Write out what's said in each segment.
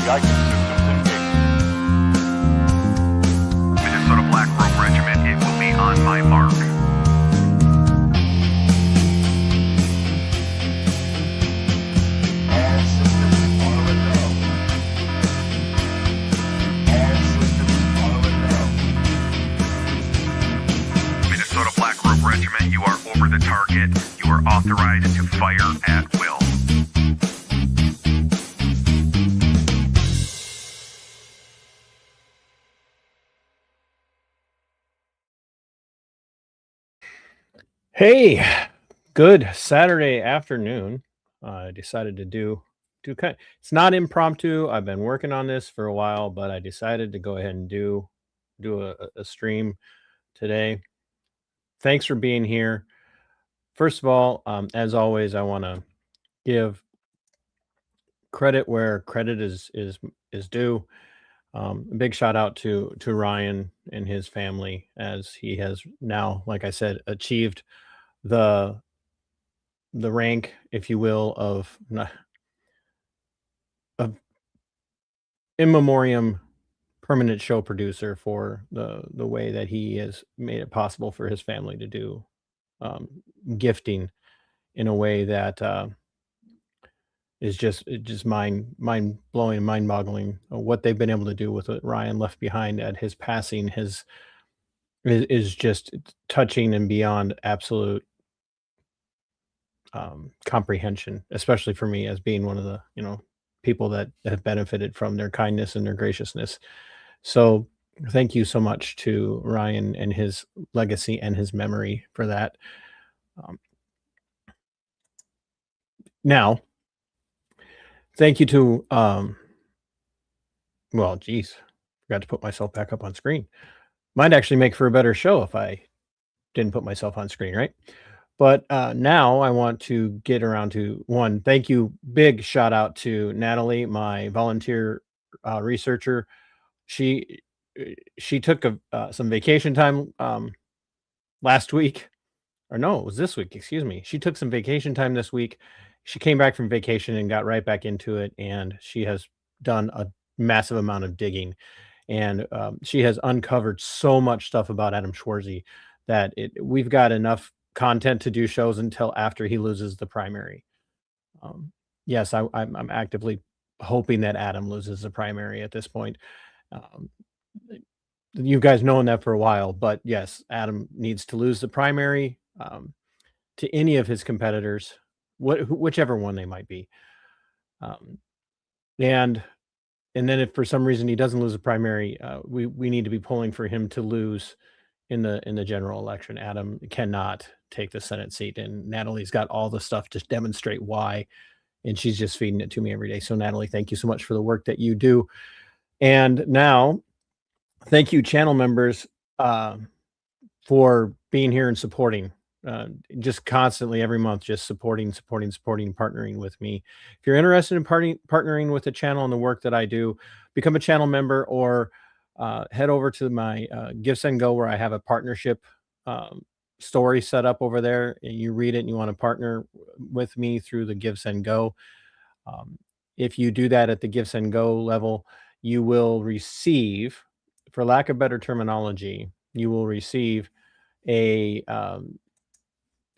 Minnesota Black Robe Regiment, it will be on my mark. Minnesota Black Robe Regiment, you are over the target. You are authorized to fire at will. Hey, good Saturday afternoon. I decided to do it's not impromptu. I've been working on this for a while, but I decided to go ahead and do a stream today. Thanks for being here. First of all, as always, I want to give credit where credit is due. A big shout out to Ryan and his family, as he has now, like I said, achieved the rank, if you will, of in memoriam permanent show producer for the way that he has made it possible for his family to do gifting in a way that is just mind blowing, mind boggling. What they've been able to do with what Ryan left behind at his passing is just touching and beyond absolute comprehension, especially for me as being one of the people that have benefited from their kindness and their graciousness. So thank you so much to Ryan and his legacy and his memory for that. Now, thank you to well, geez, forgot to put myself back up on screen. Might actually make for a better show if I didn't put myself on screen, right? But now I want to get around to one. Thank you. Big shout out to Natalie, my volunteer researcher. She took some vacation time last week, or no, it was this week. Excuse me. She took some vacation time this week. She came back from vacation and got right back into it, and she has done a massive amount of digging, and she has uncovered so much stuff about Adam Schwarze that we've got enough content to do shows until after he loses the primary. Yes, I'm actively hoping that Adam loses the primary at this point. You guys known that for a while, but yes, Adam needs to lose the primary to any of his competitors, whichever one they might be. And then if for some reason he doesn't lose the primary, we need to be pulling for him to lose in the general election. Adam cannot take the Senate seat, and Natalie's got all the stuff to demonstrate why, and she's just feeding it to me every day. So Natalie, thank you so much for the work that you do. And now, thank you, channel members, for being here and supporting, just constantly every month, just supporting, partnering with me. If you're interested in partnering with the channel and the work that I do, become a channel member, or head over to my Gifts and Go, where I have a partnership story set up over there. And you read it and you want to partner with me through the Gifts and Go. If you do that at the Gifts and Go level, you will receive, for lack of better terminology, you will receive a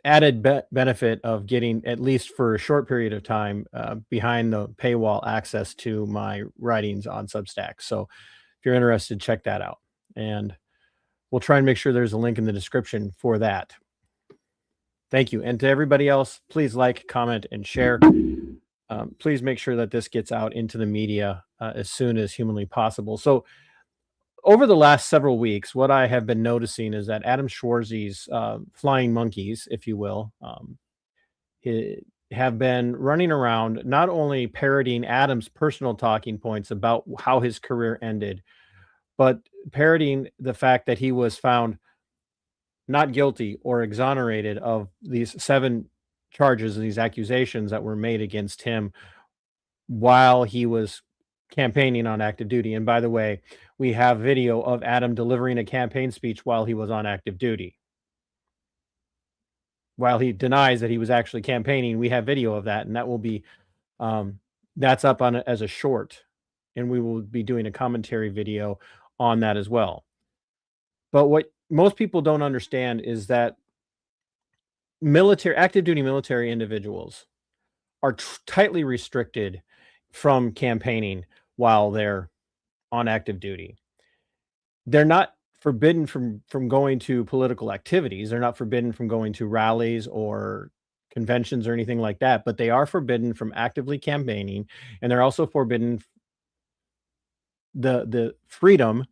added benefit of getting, at least for a short period of time, behind the paywall access to my writings on Substack. So if you're interested, check that out. And we'll try and make sure there's a link in the description for that. Thank you. And to everybody else, please like, comment, and share. Please make sure that this gets out into the media as soon as humanly possible. So over the last several weeks, what I have been noticing is that Adam Schwarze's flying monkeys, if you will, have been running around, not only parroting Adam's personal talking points about how his career ended, but parroting the fact that he was found not guilty or exonerated of these 7 charges and these accusations that were made against him while he was campaigning on active duty. And by the way, we have video of Adam delivering a campaign speech while he was on active duty. While he denies that he was actually campaigning, we have video of that, and that will be that's up on as a short and we will be doing a commentary video on that as well. But what most people don't understand is that active duty military individuals are tightly restricted from campaigning while they're on active duty. They're not forbidden from going to political activities. They're not forbidden from going to rallies or conventions or anything like that, but they are forbidden from actively campaigning, and they're also forbidden the freedom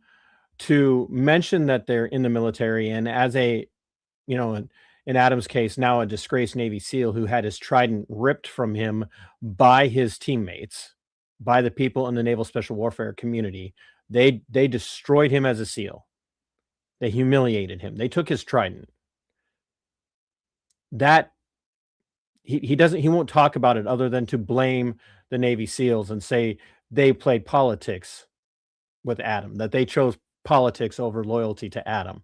to mention that they're in the military. And as a, in Adam's case, now a disgraced Navy SEAL who had his trident ripped from him by his teammates, by the people in the Naval Special Warfare community. They destroyed him as a SEAL. They humiliated him. They took his trident. That he won't talk about it other than to blame the Navy SEALs and say they played politics with Adam, that they chose politics over loyalty to Adam.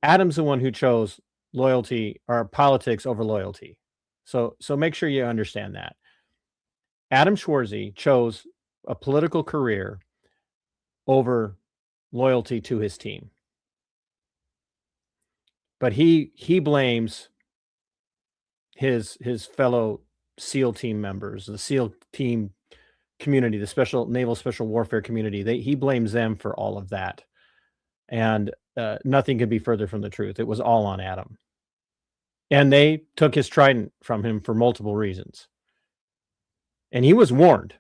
Adam's the one who chose loyalty or politics over loyalty. So make sure you understand that. Adam Schwarze chose a political career over loyalty to his team. But he blames his fellow SEAL team members, the SEAL team community, the Naval Special Warfare community. He blames them for all of that. And nothing could be further from the truth. It was all on Adam. And they took his trident from him for multiple reasons. And he was warned.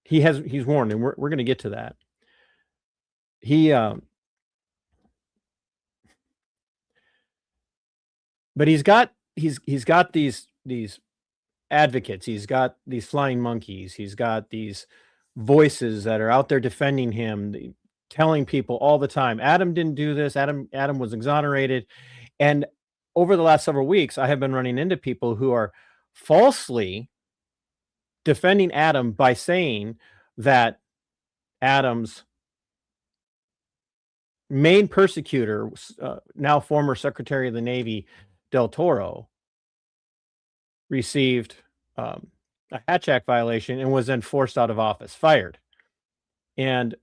He's warned, and we're going to get to that. But he's got these advocates. He's got these flying monkeys. He's got these voices that are out there defending him, telling people all the time, Adam didn't do this. Adam was exonerated. And over the last several weeks, I have been running into people who are falsely defending Adam by saying that Adam's main persecutor, now former Secretary of the Navy, Del Toro, received a Hatch Act violation and was then forced out of office, fired. And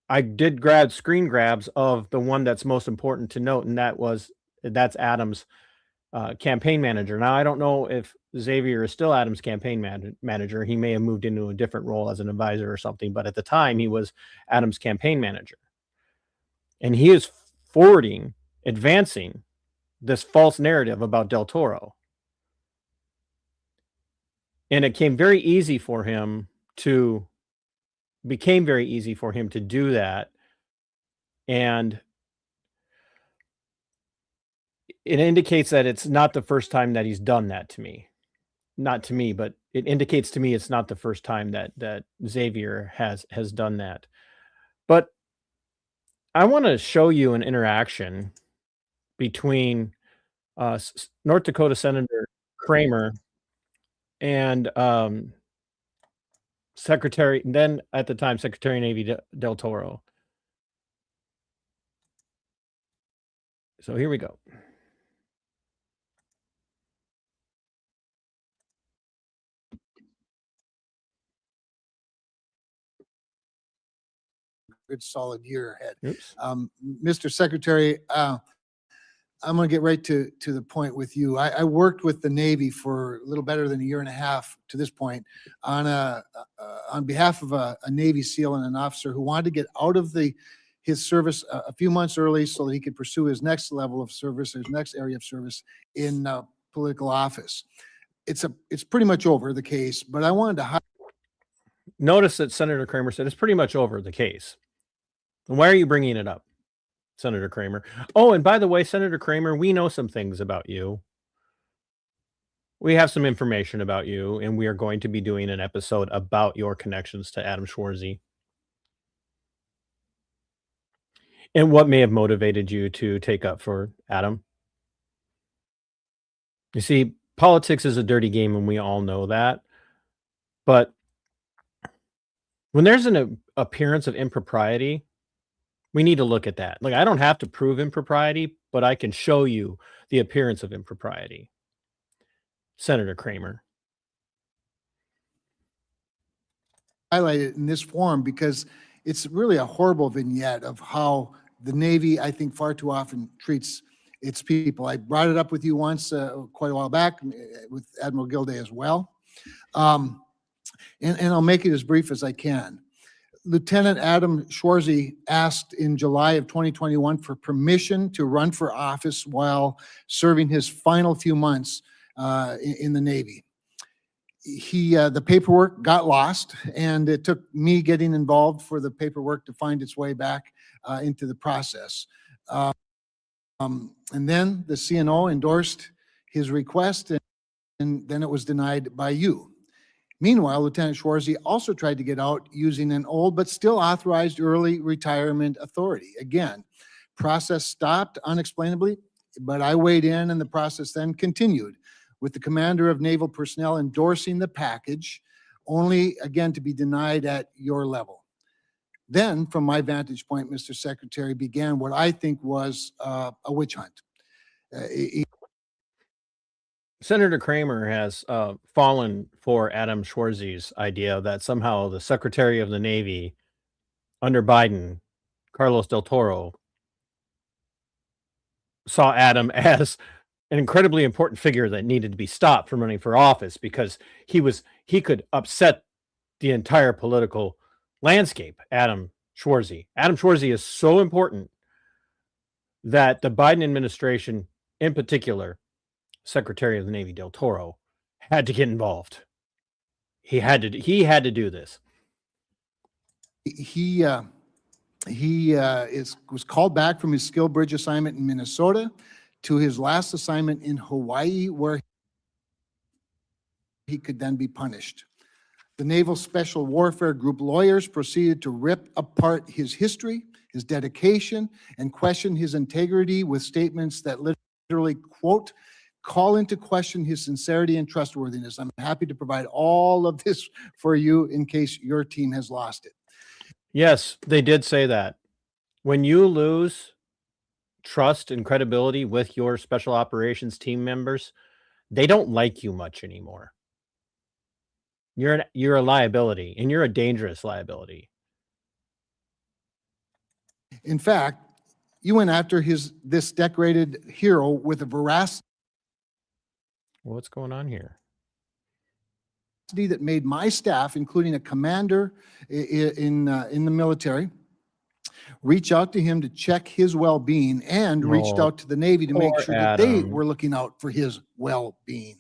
I did screen grabs of the one that's most important to note, and that's Adam's campaign manager. Now, I don't know if Xavier is still Adam's campaign manager. He may have moved into a different role as an advisor or something, but at the time, he was Adam's campaign manager. And he is advancing this false narrative about Del Toro. And it became very easy for him to do that. And it indicates that it's not the first time that he's done that to me. Not to me, but it indicates to me it's not the first time that Xavier has done that. But I want to show you an interaction between North Dakota Senator Kramer and Secretary of Navy Del Toro. So here we go. Good solid year ahead. Oops. Mr. Secretary, I'm going to get right to the point with you. I worked with the Navy for a little better than a year and a half to this point on behalf of a Navy SEAL and an officer who wanted to get out of his service a few months early so that he could pursue his next level of service, his next area of service in political office. It's pretty much over, the case, but I wanted to notice that Senator Kramer said it's pretty much over, the case. And why are you bringing it up, Senator Kramer? Oh, and by the way, Senator Kramer, we know some things about you. We have some information about you, and we are going to be doing an episode about your connections to Adam Schwarze and what may have motivated you to take up for Adam. You see, politics is a dirty game, and we all know that. But when there's an appearance of impropriety, we need to look at that. Like, I don't have to prove impropriety, but I can show you the appearance of impropriety. Senator Kramer. highlight it in this form because it's really a horrible vignette of how the Navy, I think, far too often treats its people. I brought it up with you once quite a while back with Admiral Gilday as well. And I'll make it as brief as I can. Lieutenant Adam Schwarze asked in July of 2021 for permission to run for office while serving his final few months in the Navy. The paperwork got lost, and it took me getting involved for the paperwork to find its way back into the process. And then the CNO endorsed his request, and then it was denied by you. Meanwhile, Lieutenant Schwarze also tried to get out using an old but still authorized early retirement authority. Again, process stopped unexplainably, but I weighed in and the process then continued with the commander of naval personnel endorsing the package, only again to be denied at your level. Then, from my vantage point, Mr. Secretary, began what I think was a witch hunt. Senator Kramer has fallen for Adam Schwarze's idea that somehow the Secretary of the Navy under Biden, Carlos Del Toro, saw Adam as an incredibly important figure that needed to be stopped from running for office because he could upset the entire political landscape. Adam Schwarze is so important that the Biden administration, in particular, Secretary of the Navy Del Toro, had to get involved. He had to do this. He was called back from his skill bridge assignment in Minnesota to his last assignment in Hawaii, where he could then be punished. The Naval Special Warfare Group lawyers proceeded to rip apart his history, his dedication, and question his integrity with statements that literally, quote, call into question his sincerity and trustworthiness. I'm happy to provide all of this for you in case your team has lost it. Yes, they did say that. When you lose trust and credibility with your special operations team members, they don't like you much anymore. You're a liability, and you're a dangerous liability. In fact, you went after this decorated hero with a veracity What's going on here? that made my staff, including a commander in the military, reach out to him to check his well-being, and reached out to the Navy to make sure that they were looking out for his well-being.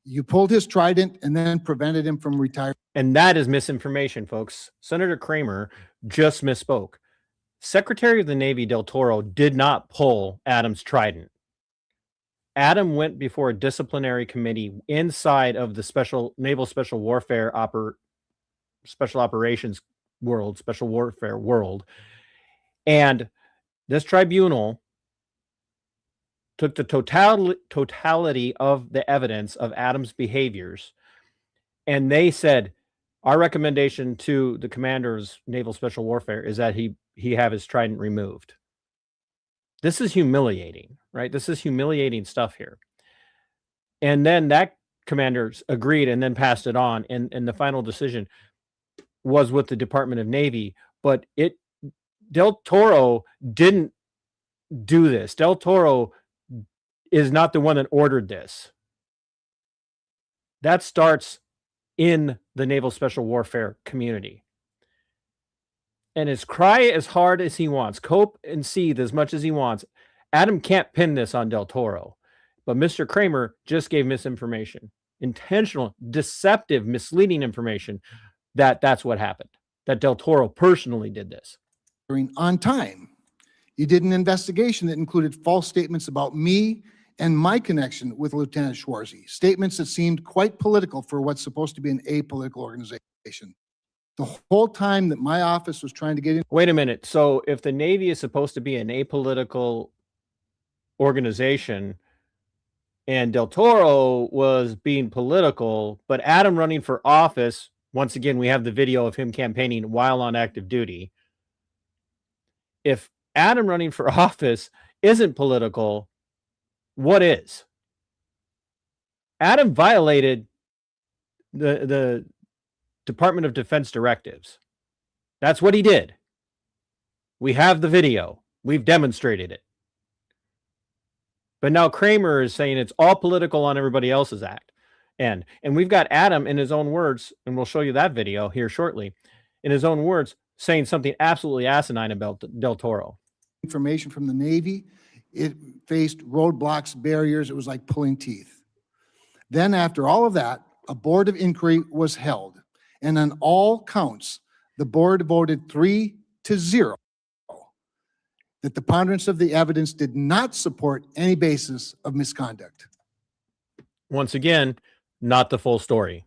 You pulled his trident and then prevented him from retiring. And that is misinformation, folks. Senator Kramer just misspoke. Secretary of the Navy Del Toro did not pull Adam's trident. Adam went before a disciplinary committee inside of the Naval Special Warfare Special Operations world, Special Warfare world. And this tribunal took the totality of the evidence of Adam's behaviors, and they said, our recommendation to the commander's Naval Special Warfare is that he have his trident removed. This is humiliating, right? This is humiliating stuff here. And then that commander agreed and then passed it on, and the final decision was with the Department of Navy, but Del Toro didn't do this. Del Toro is not the one that ordered this. That starts in the Naval Special Warfare community. And his cry as hard as he wants, cope and seethe as much as he wants. Adam can't pin this on Del Toro. But Mr. Kramer just gave misinformation, intentional, deceptive, misleading information that's what happened, that Del Toro personally did this. On time. You did an investigation that included false statements about me and my connection with Lieutenant Schwarze, statements that seemed quite political for what's supposed to be an apolitical organization. The whole time that my office was trying to get in. Wait a minute. So if the Navy is supposed to be an apolitical organization and Del Toro was being political, but Adam running for office, once again, we have the video of him campaigning while on active duty. If Adam running for office isn't political, what is? Adam violated the Department of Defense directives. That's what he did. We have the video. We've demonstrated it. But now Kramer is saying it's all political on everybody else's act. And we've got Adam in his own words, and we'll show you that video here shortly, in his own words, saying something absolutely asinine about Del Toro. Information from the Navy, it faced roadblocks, barriers. It was like pulling teeth. Then after all of that, a board of inquiry was held. And on all counts, the board voted 3-0 that the ponderance of the evidence did not support any basis of misconduct. Once again, not the full story.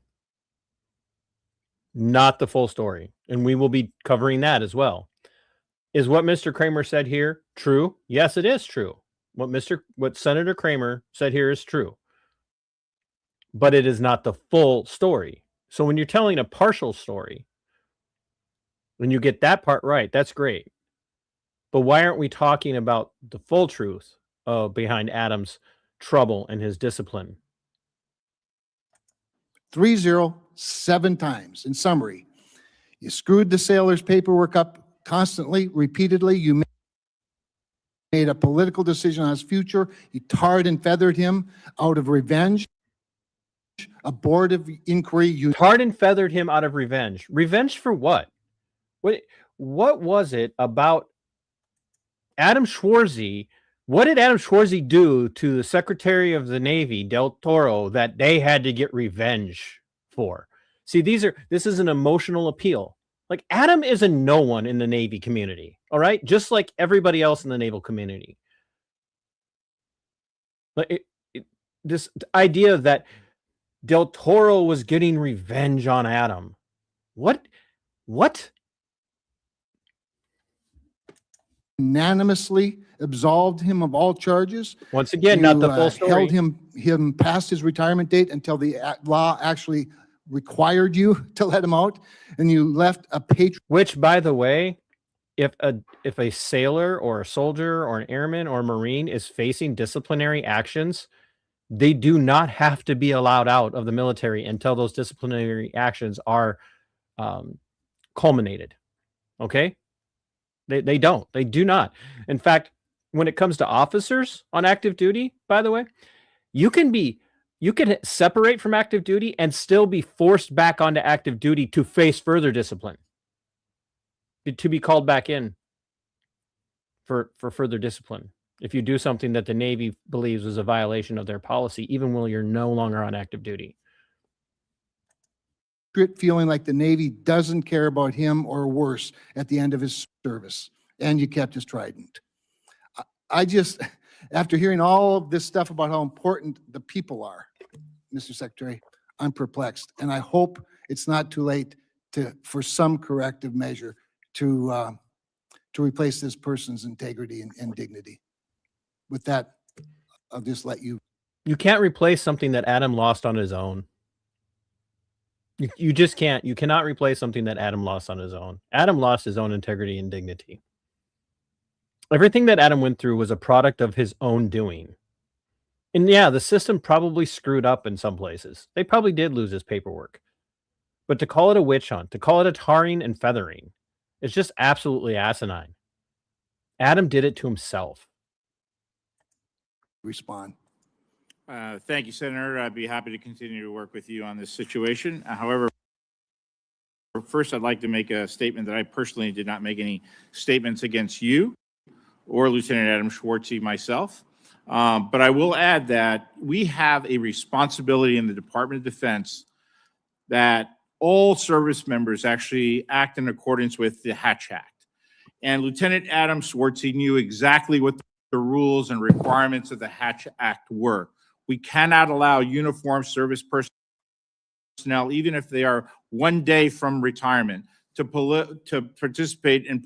Not the full story. And we will be covering that as well. Is what Mr. Kramer said here true? Yes, it is true. What Senator Kramer said here is true. But it is not the full story. So when you're telling a partial story, when you get that part right, that's great. But why aren't we talking about the full truth behind Adam's trouble and his discipline? 3-0, 7 times. In summary, you screwed the sailor's paperwork up constantly, repeatedly. You made a political decision on his future. You tarred and feathered him out of revenge. A board of inquiry. You tarred and feathered him out of revenge. Revenge for what? What was it about Adam Schwarze? What did Adam Schwarze do to the Secretary of the Navy, Del Toro, that they had to get revenge for? See, this is an emotional appeal. Like, Adam is a no one in the Navy community, all right? Just like everybody else in the naval community. But this idea that Del Toro was getting revenge on Adam. What? Unanimously absolved him of all charges. Once again, not the full story. Held him past his retirement date until the law actually required you to let him out, and you left a patron. Which, by the way, if a sailor or a soldier or an airman or a Marine is facing disciplinary actions, they do not have to be allowed out of the military until those disciplinary actions are culminated. Okay? They don't. They do not. In fact, when it comes to officers on active duty, by the way, you can separate from active duty and still be forced back onto active duty to face further discipline, to be called back in for further discipline. If you do something that the Navy believes is a violation of their policy, even when you're no longer on active duty. Feeling like the Navy doesn't care about him, or worse, at the end of his service, and you kept his trident. I just, after hearing all of this stuff about how important the people are, Mr. Secretary, I'm perplexed, and I hope it's not too late for some corrective measure to replace this person's integrity and dignity. With that, I'll just let you. You can't replace something that Adam lost on his own. You just can't. You cannot replace something that Adam lost on his own. Adam lost his own integrity and dignity. Everything that Adam went through was a product of his own doing. And yeah, the system probably screwed up in some places. They probably did lose his paperwork. But to call it a witch hunt, to call it a tarring and feathering, it's just absolutely asinine. Adam did it to himself. Respond. Thank you, Senator. I'd be happy to continue to work with you on this situation. However, first, I'd like to make a statement that I personally did not make any statements against you or Lieutenant Adam Schwarze myself. But I will add that we have a responsibility in the Department of Defense that all service members actually act in accordance with the Hatch Act. And Lieutenant Adam Schwarze knew exactly what the rules and requirements of the Hatch Act were. We cannot allow uniformed service personnel, even if they are one day from retirement, to participate in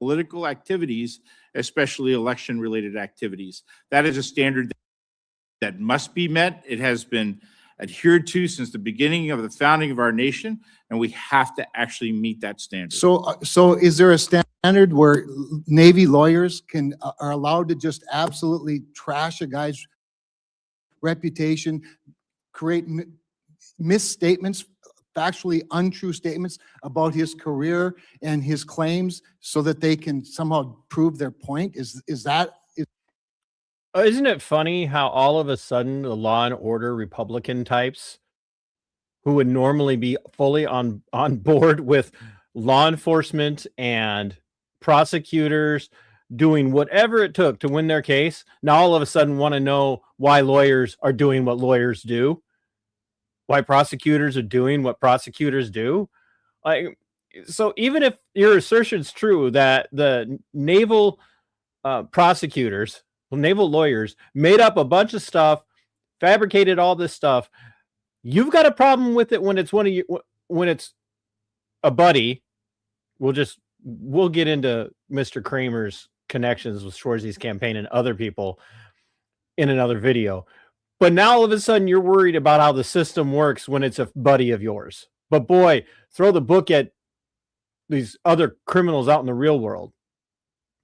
political activities, especially election-related activities. That is a standard that must be met. It has been adhered to since the beginning of the founding of our nation, and we have to actually meet that standard. So is there a standard where Navy lawyers are allowed to just absolutely trash a guy's reputation, create misstatements, factually untrue statements about his career and his claims so that they can somehow prove their point? Is that Isn't it funny how all of a sudden the law and order Republican types who would normally be fully on board with law enforcement and prosecutors doing whatever it took to win their case, now all of a sudden want to know why lawyers are doing what lawyers do, why prosecutors are doing what prosecutors do? Like, so even if your assertion's true that the naval prosecutors, naval lawyers made up a bunch of stuff, fabricated all this stuff, you've got a problem with it when it's one of you, when it's a buddy. We'll get into Mr. Kramer's connections with Schwarze's campaign and other people in another video. But now all of a sudden you're worried about how the system works when it's a buddy of yours. But boy, throw the book at these other criminals out in the real world.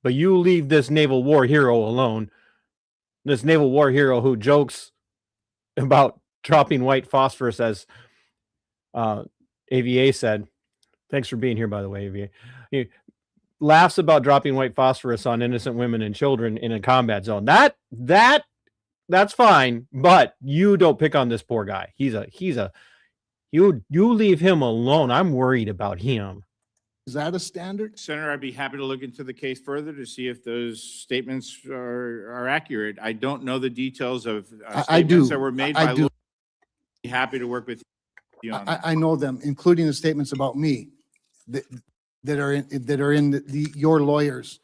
But you leave this naval war hero alone. This naval war hero who jokes about dropping white phosphorus, as AVA said. Thanks for being here, by the way, AVA. He laughs about dropping white phosphorus on innocent women and children in a combat zone. That's fine, but you don't pick on this poor guy. You leave him alone. I'm worried about him. Is that a standard? Senator, I'd be happy to look into the case further to see if those statements are accurate. I don't know the details of statements that were made by lawyers. I'd be happy to work with you on that. I know them, including the statements about me that are in your lawyers'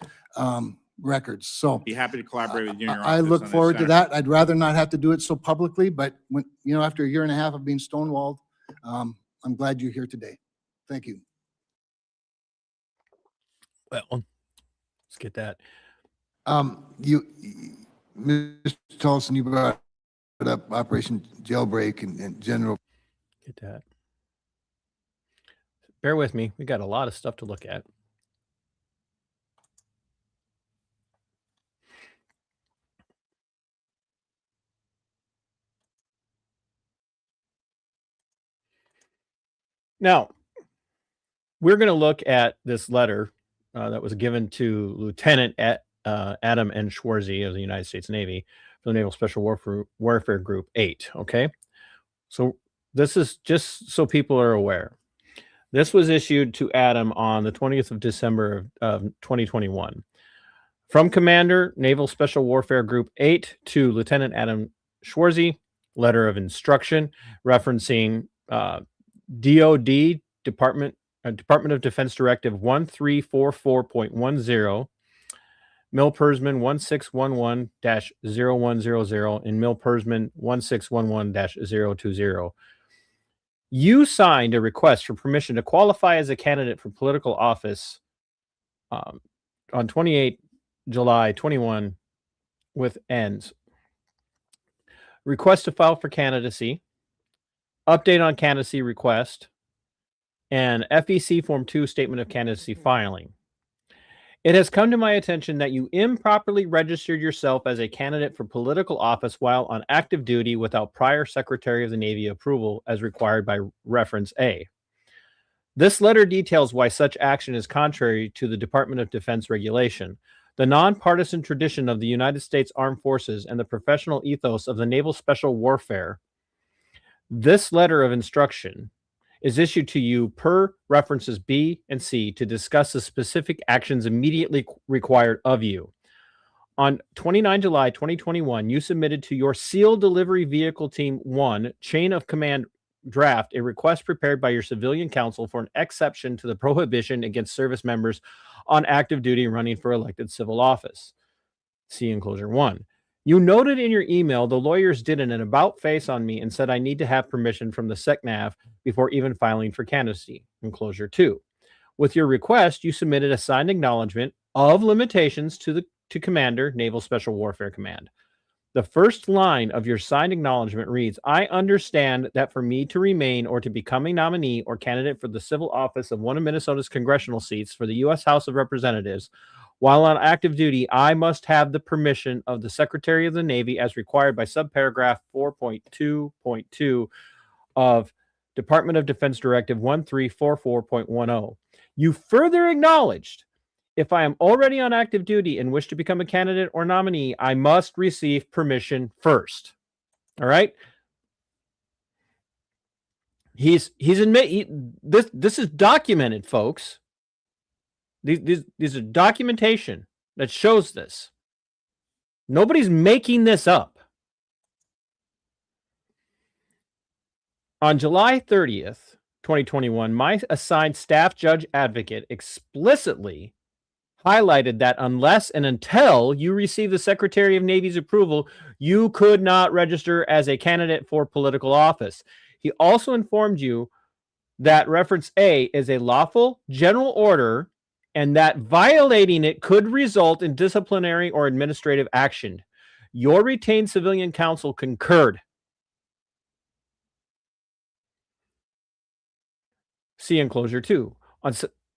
records. So Be happy to collaborate with you and your I office look on this, forward to Senator. that. I'd rather not have to do it so publicly, but when, after a year and a half of being stonewalled, I'm glad you're here today. Thank you. Well, let's get that. Mr. Tolson, you brought up Operation Jailbreak and General. Get that. Bear with me. We got a lot of stuff to look at. Now, we're going to look at this letter that was given to Lieutenant Adam N. Schwarze of the United States Navy for the Naval Special Warfare Group 8. Okay. So this is just so people are aware. This was issued to Adam on the 20th of December of 2021. From Commander, Naval Special Warfare Group 8 to Lieutenant Adam Schwarze, letter of instruction referencing DOD, Department of Defense Directive 1344.10, MilPersman 1611-0100, and MilPersman 1611-020. You signed a request for permission to qualify as a candidate for political office on 28 July 21 with ends. Request to file for candidacy, update on candidacy request, and FEC Form 2 Statement of Candidacy filing. It has come to my attention that you improperly registered yourself as a candidate for political office while on active duty without prior Secretary of the Navy approval as required by reference A. This letter details why such action is contrary to the Department of Defense regulation, the nonpartisan tradition of the United States Armed Forces, and the professional ethos of the Naval Special Warfare. This letter of instruction is issued to you per references B and C to discuss the specific actions immediately required of you. On 29 July 2021, you submitted to your SEAL Delivery Vehicle Team 1 Chain of Command draft a request prepared by your civilian counsel for an exception to the prohibition against service members on active duty running for elected civil office. See enclosure 1. You noted in your email the lawyers did an about face on me and said I need to have permission from the SecNav before even filing for candidacy. Enclosure 2. With your request, you submitted a signed acknowledgement of limitations to Commander, Naval Special Warfare Command. The first line of your signed acknowledgement reads, I understand that for me to remain or to become a nominee or candidate for the civil office of one of Minnesota's congressional seats for the U.S. House of Representatives, while on active duty, I must have the permission of the Secretary of the Navy as required by subparagraph 4.2.2 of Department of Defense Directive 1344.10. You further acknowledged, if I am already on active duty and wish to become a candidate or nominee, I must receive permission first. All right. This is documented, folks. These are documentation that shows this. Nobody's making this up. On July 30th, 2021, my assigned staff judge advocate explicitly highlighted that unless and until you receive the Secretary of Navy's approval, you could not register as a candidate for political office. He also informed you that reference A is a lawful general order and that violating it could result in disciplinary or administrative action. Your retained civilian counsel concurred. See enclosure 2.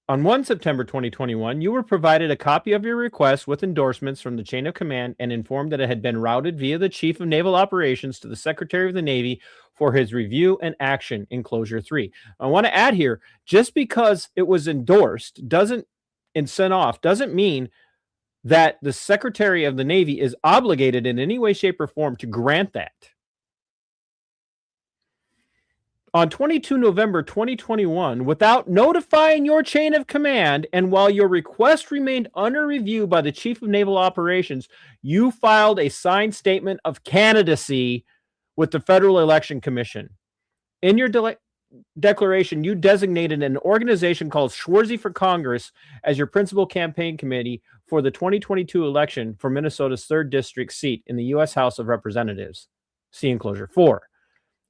On 1 September 2021, you were provided a copy of your request with endorsements from the chain of command and informed that it had been routed via the Chief of Naval Operations to the Secretary of the Navy for his review and action, enclosure 3. I want to add here, just because it was endorsed and sent off doesn't mean that the Secretary of the Navy is obligated in any way, shape, or form to grant that. On 22 November 2021, without notifying your chain of command, and while your request remained under review by the Chief of Naval Operations, you filed a signed statement of candidacy with the Federal Election Commission. In your declaration, you designated an organization called Schwarze for Congress as your principal campaign committee for the 2022 election for Minnesota's 3rd District seat in the U.S. House of Representatives. See enclosure 4.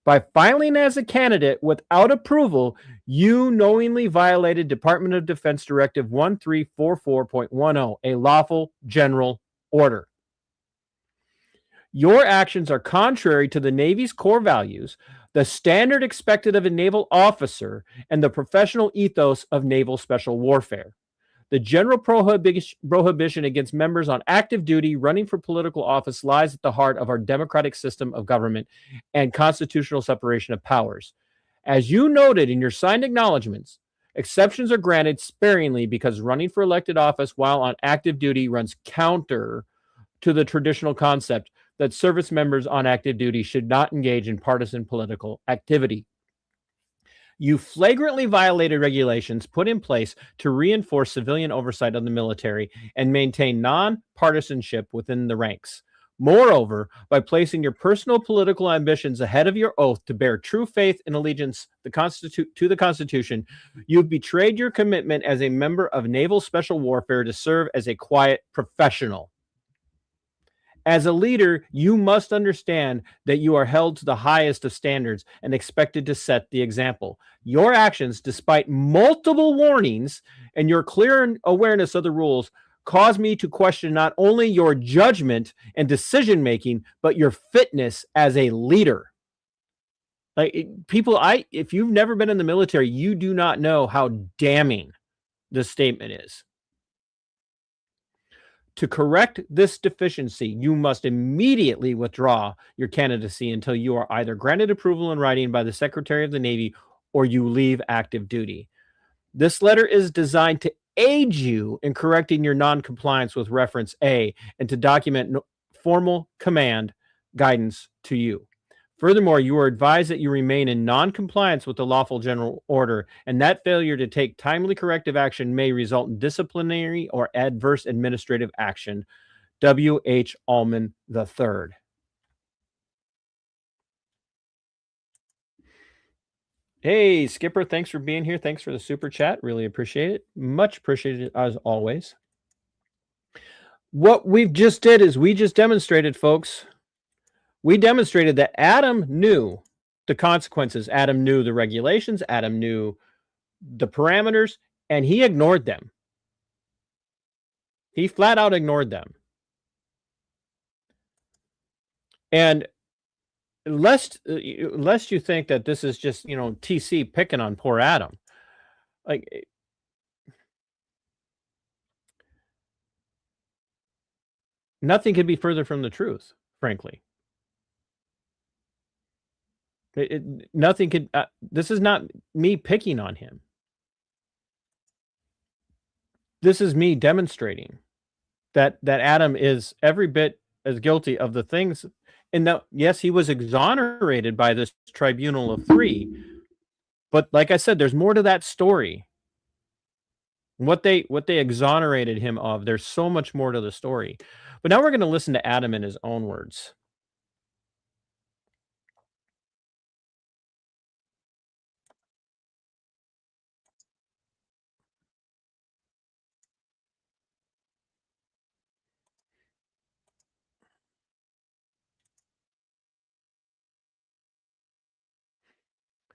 By filing as a candidate without approval, you knowingly violated Department of Defense Directive 1344.10, a lawful general order. Your actions are contrary to the Navy's core values, the standard expected of a naval officer, and the professional ethos of naval special warfare. The general prohibition against members on active duty running for political office lies at the heart of our democratic system of government and constitutional separation of powers. As you noted in your signed acknowledgments, exceptions are granted sparingly because running for elected office while on active duty runs counter to the traditional concept that service members on active duty should not engage in partisan political activity. You flagrantly violated regulations put in place to reinforce civilian oversight of the military and maintain nonpartisanship within the ranks. Moreover, by placing your personal political ambitions ahead of your oath to bear true faith and allegiance to the Constitution, you've betrayed your commitment as a member of naval special warfare to serve as a quiet professional. As a leader, you must understand that you are held to the highest of standards and expected to set the example. Your actions, despite multiple warnings and your clear awareness of the rules, cause me to question not only your judgment and decision-making, but your fitness as a leader. If you've never been in the military, you do not know how damning this statement is. To correct this deficiency, you must immediately withdraw your candidacy until you are either granted approval in writing by the Secretary of the Navy or you leave active duty. This letter is designed to aid you in correcting your non-compliance with reference A and to document formal command guidance to you. Furthermore, you are advised that you remain in non-compliance with the lawful general order, and that failure to take timely corrective action may result in disciplinary or adverse administrative action. W.H. Allman III. Hey, Skipper, thanks for being here. Thanks for the super chat. Really appreciate it. Much appreciated as always. What we've just did is we just demonstrated, folks. We demonstrated that Adam knew the consequences. Adam knew the regulations. Adam knew the parameters, and he ignored them. He flat out ignored them. And lest you think that this is just, TC picking on poor Adam. Nothing could be further from the truth, frankly. Nothing could. This is not me picking on him. This is me demonstrating that Adam is every bit as guilty of the things. And now, yes, he was exonerated by this tribunal of 3, but like I said, there's more to that story. What they exonerated him of, there's so much more to the story. But now we're going to listen to Adam in his own words.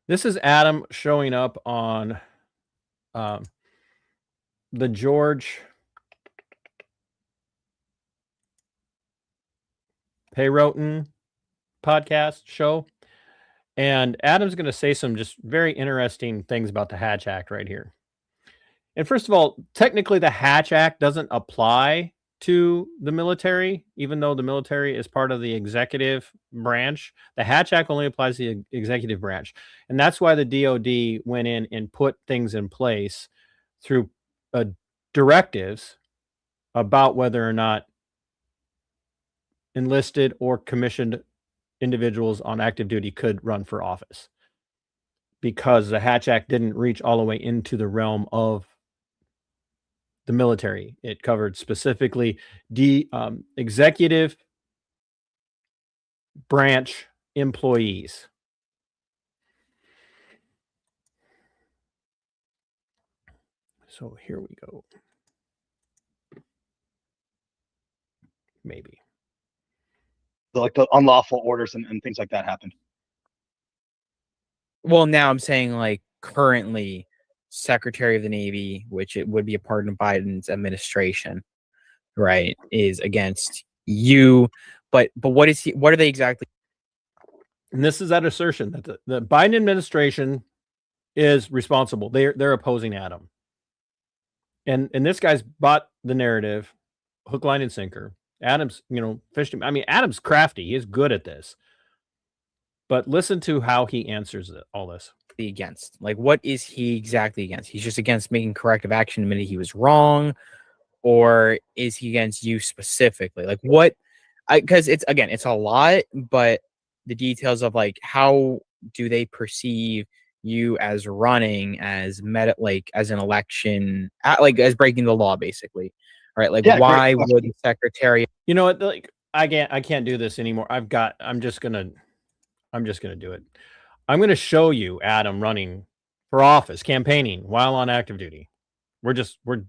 This is Adam showing up on the George Peyroton podcast show. And Adam's going to say some just very interesting things about the Hatch Act right here. And first of all, technically the Hatch Act doesn't apply to the military, even though the military is part of the executive branch. The Hatch Act only applies to the executive branch. And that's why the DOD went in and put things in place through directives about whether or not enlisted or commissioned individuals on active duty could run for office, because the Hatch Act didn't reach all the way into the realm of the military. It covered specifically the executive branch employees. So here we go. Maybe. Like the unlawful orders and things like that happened. Well, now I'm saying like currently Secretary of the Navy, which it would be a part of Biden's administration, right, is against you. But what are they exactly? And this is that assertion that the Biden administration is responsible. They're opposing Adam. And this guy's bought the narrative, hook, line, and sinker. Adam's, fished him. I mean, Adam's crafty. He is good at this. But listen to how he answers all this. Against, like, what is he exactly against? He's just against making corrective action, admitting he was wrong, or is he against you specifically? Like, what? Because it's a lot, but the details of like how do they perceive you as running as as an election, as breaking the law, basically, right? Like, yeah, why would the secretary? You know what? Like, I can't do this anymore. I'm just gonna do it. I'm going to show you Adam running for office, campaigning while on active duty. We're just going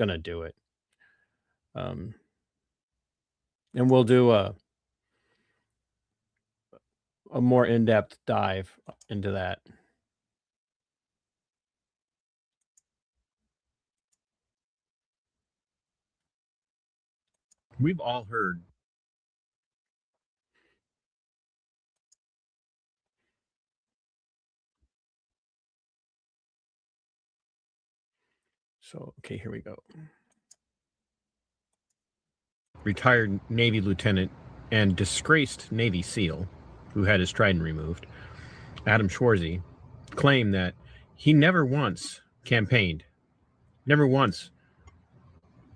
to do it. And we'll do a more in-depth dive into that. We've all heard So, okay, here we go. Retired Navy lieutenant and disgraced Navy SEAL, who had his trident removed, Adam Schwarze, claimed that he never once campaigned, never once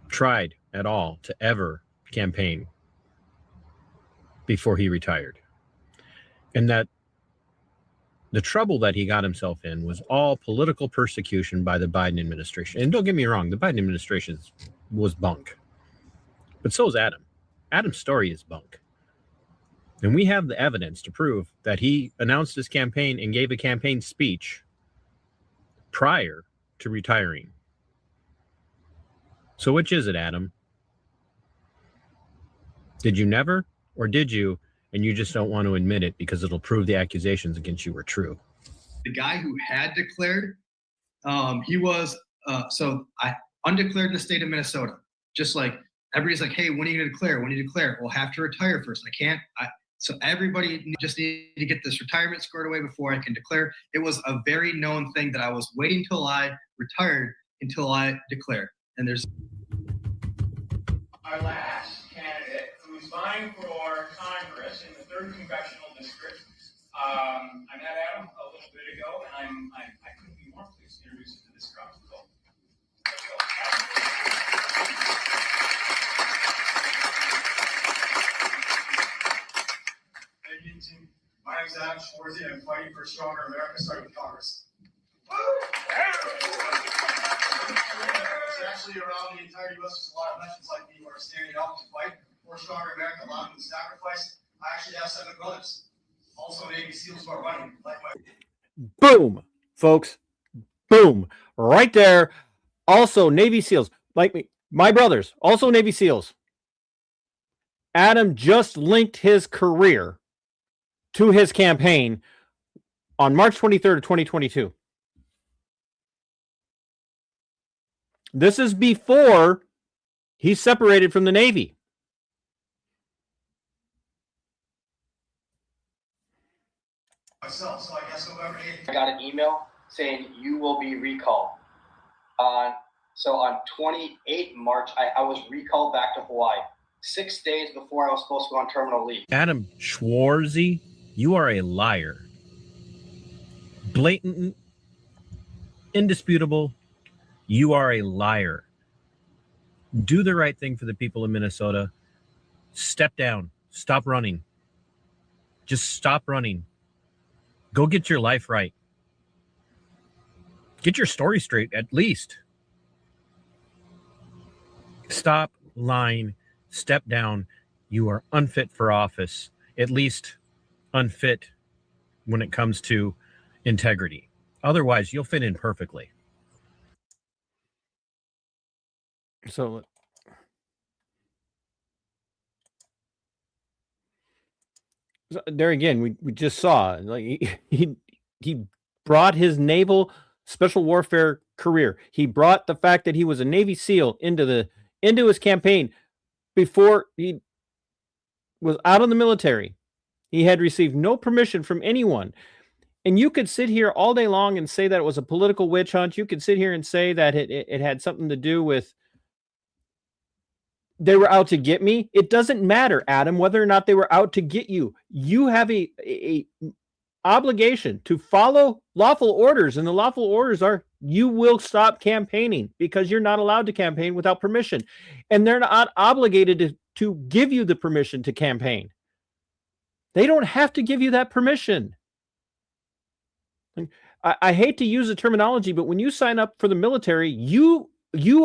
tried at all to ever campaign before he retired. And that the trouble that he got himself in was all political persecution by the Biden administration. And don't get me wrong, the Biden administration was bunk. But so is Adam. Adam's story is bunk. And we have the evidence to prove that he announced his campaign and gave a campaign speech prior to retiring. So which is it, Adam? Did you never, or did you, and you just don't want to admit it because it'll prove the accusations against you were true? The guy who had declared, he was, so I undeclared in the state of Minnesota. Just like, everybody's like, hey, when are you going to declare? When do you declare? Well, I have to retire first. I can't. So everybody just need to get this retirement squared away before I can declare. It was a very known thing that I was waiting till I retired until I declared. And there's our last candidate who is vying for Congress in the 3rd Congressional District, I met Adam a little bit ago, and I couldn't be more pleased to introduce him to this crowd. So, let's go. Thank you, team. My name is Adam Schwarze, and I'm fighting for a stronger America, starting with Congress. It's actually around the entire U.S. There's a lot of veterans like me who are standing up to fight for a stronger America, allowing them to sacrifice. I actually have 7 brothers. Also, Navy SEALs who are running like my. Boom, folks. Boom. Right there. Also, Navy SEALs like me. My brothers, also Navy SEALs. Adam just linked his career to his campaign on March 23rd of 2022. This is before he separated from the Navy. Myself, so I guess November 8th. I got an email saying you will be recalled. So on 28 March, I was recalled back to Hawaii 6 days before I was supposed to go on terminal leave. Adam Schwarze, you are a liar. Blatant, indisputable, you are a liar. Do the right thing for the people of Minnesota. Step down. Stop running. Just stop running. Go get your life right. Get your story straight, at least. Stop lying. Step down. You are unfit for office, at least unfit when it comes to integrity. Otherwise, you'll fit in perfectly. So there again, we just saw like he brought his naval special warfare career. He brought the fact that he was a Navy SEAL into his campaign before he was out of the military. He had received no permission from anyone. And you could sit here all day long and say that it was a political witch hunt. You could sit here and say that it had something to do with they were out to get me. It doesn't matter, Adam, whether or not they were out to get you. You have a obligation to follow lawful orders, and the lawful orders are you will stop campaigning because you're not allowed to campaign without permission. And they're not obligated to give you the permission to campaign. They don't have to give you that permission. I hate to use the terminology, but when you sign up for the military, you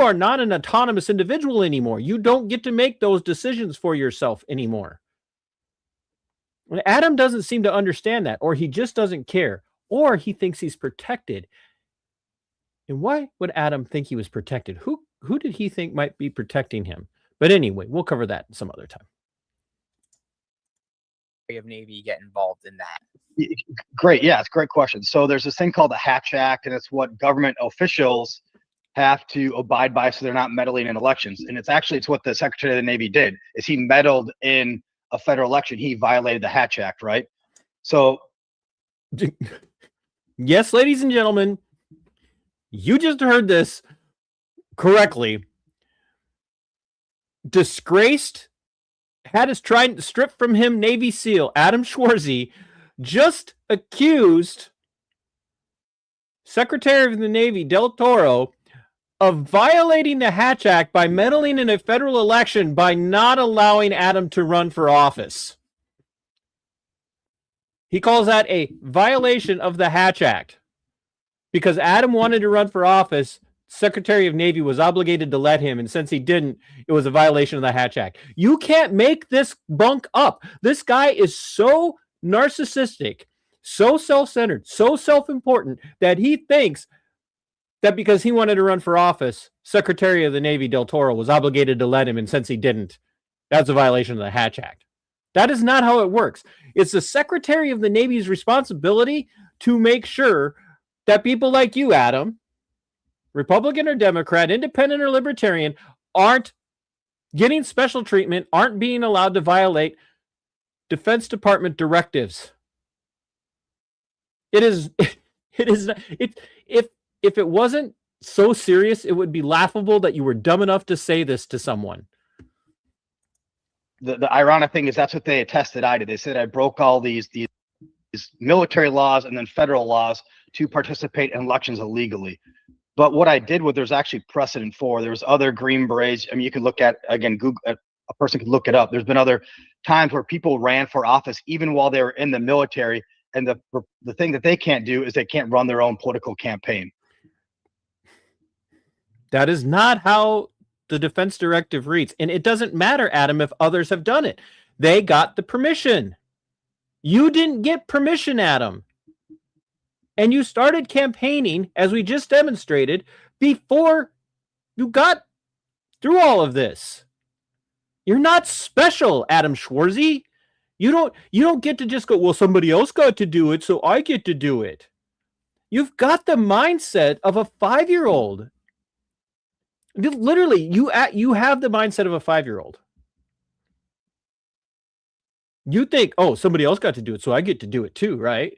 are not an autonomous individual anymore. You don't get to make those decisions for yourself anymore. Adam doesn't seem to understand that, or he just doesn't care, or he thinks he's protected. And why would Adam think he was protected? Who did he think might be protecting him? But anyway, we'll cover that some other time. Of Navy get involved in that? Great. Yeah, it's a great question. So there's this thing called the Hatch Act, and it's what government officials have to abide by so they're not meddling in elections. And it's what the Secretary of the Navy did, is he meddled in a federal election. He violated the Hatch Act, right? So yes, ladies and gentlemen, you just heard this correctly. Disgraced, had us trying to strip from him Navy SEAL Adam Schwarze just accused Secretary of the Navy Del Toro of violating the Hatch Act by meddling in a federal election by not allowing Adam to run for office. He calls that a violation of the Hatch Act. Because Adam wanted to run for office, Secretary of Navy was obligated to let him, and since he didn't, it was a violation of the Hatch Act. You can't make this bunk up. This guy is so narcissistic, so self-centered, so self-important that he thinks that because he wanted to run for office, Secretary of the Navy Del Toro was obligated to let him, and since he didn't, that's a violation of the Hatch Act. That is not how it works. It's the Secretary of the Navy's responsibility to make sure that people like you, Adam, Republican or Democrat, independent or libertarian, aren't getting special treatment, aren't being allowed to violate Defense Department directives. If it wasn't so serious, it would be laughable that you were dumb enough to say this to someone. The ironic thing is that's what they attested I did. They said I broke all these military laws and then federal laws to participate in elections illegally. But what I did, what there's actually precedent for, there's other Green Berets. I mean, you can look at, again, Google, a person could look it up. There's been other times where people ran for office even while they were in the military. And the thing that they can't do is they can't run their own political campaign. That is not how the defense directive reads. And it doesn't matter, Adam, if others have done it. They got the permission. You didn't get permission, Adam. And you started campaigning, as we just demonstrated, before you got through all of this. You're not special, Adam Schwarze. You don't get to just go, well, somebody else got to do it, so I get to do it. You've got the mindset of a 5-year-old. Literally, you have the mindset of a 5-year-old. You think, oh, somebody else got to do it, so I get to do it too, right?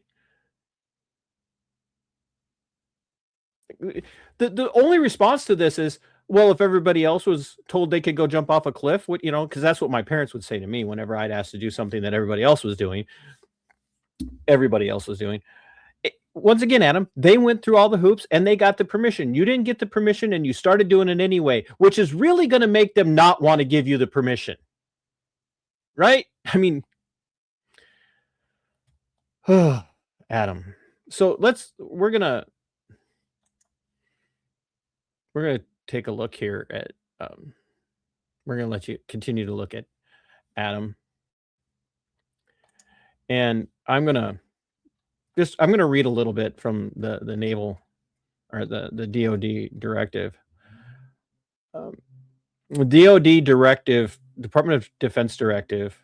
The only response to this is, well, if everybody else was told they could go jump off a cliff, what, because that's what my parents would say to me whenever I'd asked to do something that everybody else was doing. Once again, Adam, they went through all the hoops and they got the permission. You didn't get the permission and you started doing it anyway, which is really going to make them not want to give you the permission. Right? I mean, Adam. So we're going to take a look here at, we're going to let you continue to look at Adam. And I'm going to read a little bit from the naval or the DOD directive. DOD directive, Department of Defense directive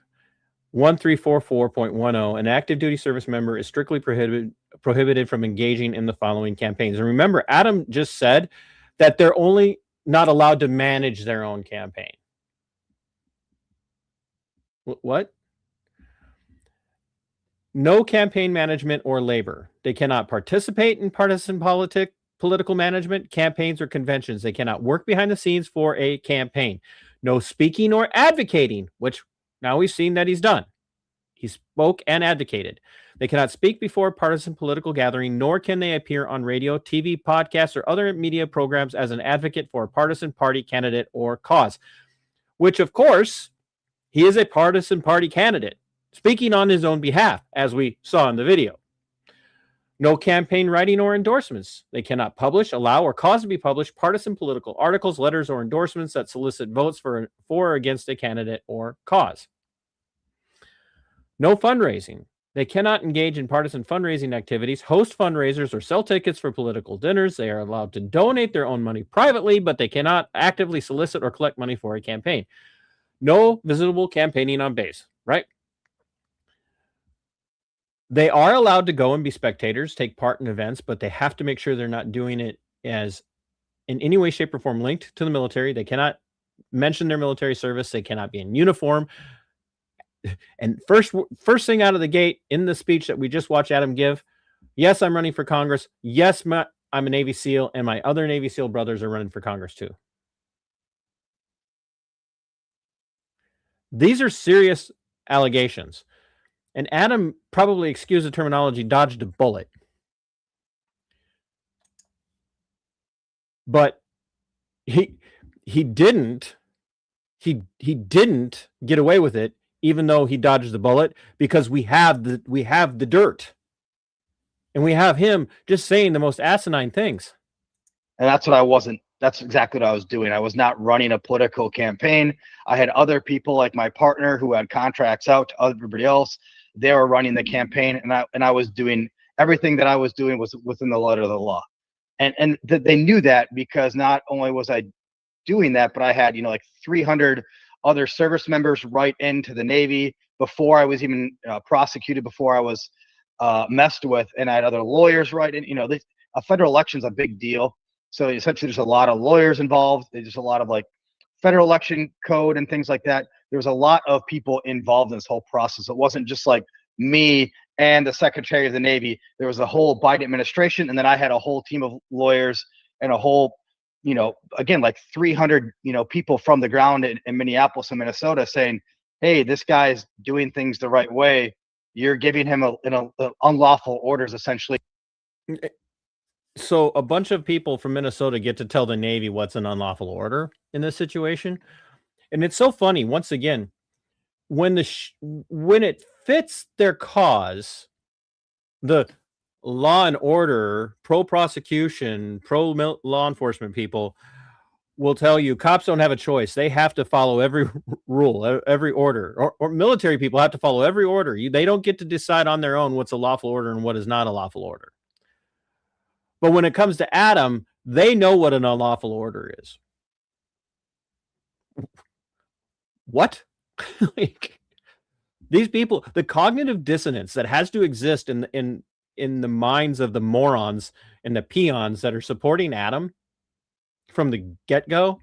1344.10, an active duty service member is strictly prohibited from engaging in the following campaigns. And remember, Adam just said that they're only not allowed to manage their own campaign. What? No campaign management or labor. They cannot participate in partisan political management, campaigns, or conventions. They cannot work behind the scenes for a campaign. No speaking or advocating, which now we've seen that he's done. He spoke and advocated. They cannot speak before a partisan political gathering, nor can they appear on radio, TV, podcasts, or other media programs as an advocate for a partisan party, candidate, or cause. Which, of course, he is a partisan party candidate, speaking on his own behalf, as we saw in the video. No campaign writing or endorsements. They cannot publish, allow, or cause to be published partisan political articles, letters, or endorsements that solicit votes for or against a candidate or cause. No fundraising. They cannot engage in partisan fundraising activities, host fundraisers, or sell tickets for political dinners. They are allowed to donate their own money privately, but they cannot actively solicit or collect money for a campaign. No visible campaigning on base, right? They are allowed to go and be spectators, take part in events, but they have to make sure they're not doing it as in any way, shape, or form linked to the military. They cannot mention their military service. They cannot be in uniform. And first thing out of the gate in the speech that we just watched Adam give, yes, I'm running for Congress. Yes, I'm a Navy SEAL, and my other Navy SEAL brothers are running for Congress too. These are serious allegations. And Adam, probably, excuse the terminology, dodged a bullet. But he didn't get away with it, even though he dodged the bullet, because we have the dirt. And we have him just saying the most asinine things. And that's exactly what I was doing. I was not running a political campaign. I had other people like my partner who had contracts out to everybody else. They were running the campaign, and I was doing everything that I was doing was within the letter of the law. And they knew that, because not only was I doing that, but I had, like 300 other service members write into the Navy before I was even prosecuted, before I was messed with, and I had other lawyers write in. A federal election is a big deal. So essentially there's a lot of lawyers involved. There's a lot of like federal election code and things like that. There was a lot of people involved in this whole process. It wasn't just like me and the Secretary of the Navy. There was a whole Biden administration, and then I had a whole team of lawyers and a whole, again, like 300, people from the ground in Minneapolis and Minnesota saying, hey, this guy's doing things the right way. you're giving him an unlawful orders essentially. So a bunch of people from Minnesota get to tell the Navy what's an unlawful order in this situation. And it's so funny, once again, when when it fits their cause, the law and order, pro-prosecution, pro-law enforcement people will tell you cops don't have a choice. They have to follow every rule, every order, or military people have to follow every order. They don't get to decide on their own what's a lawful order and what is not a lawful order. But when it comes to Adam, they know what an unlawful order is. What? Like, these people, the cognitive dissonance that has to exist in the minds of the morons and the peons that are supporting Adam from the get-go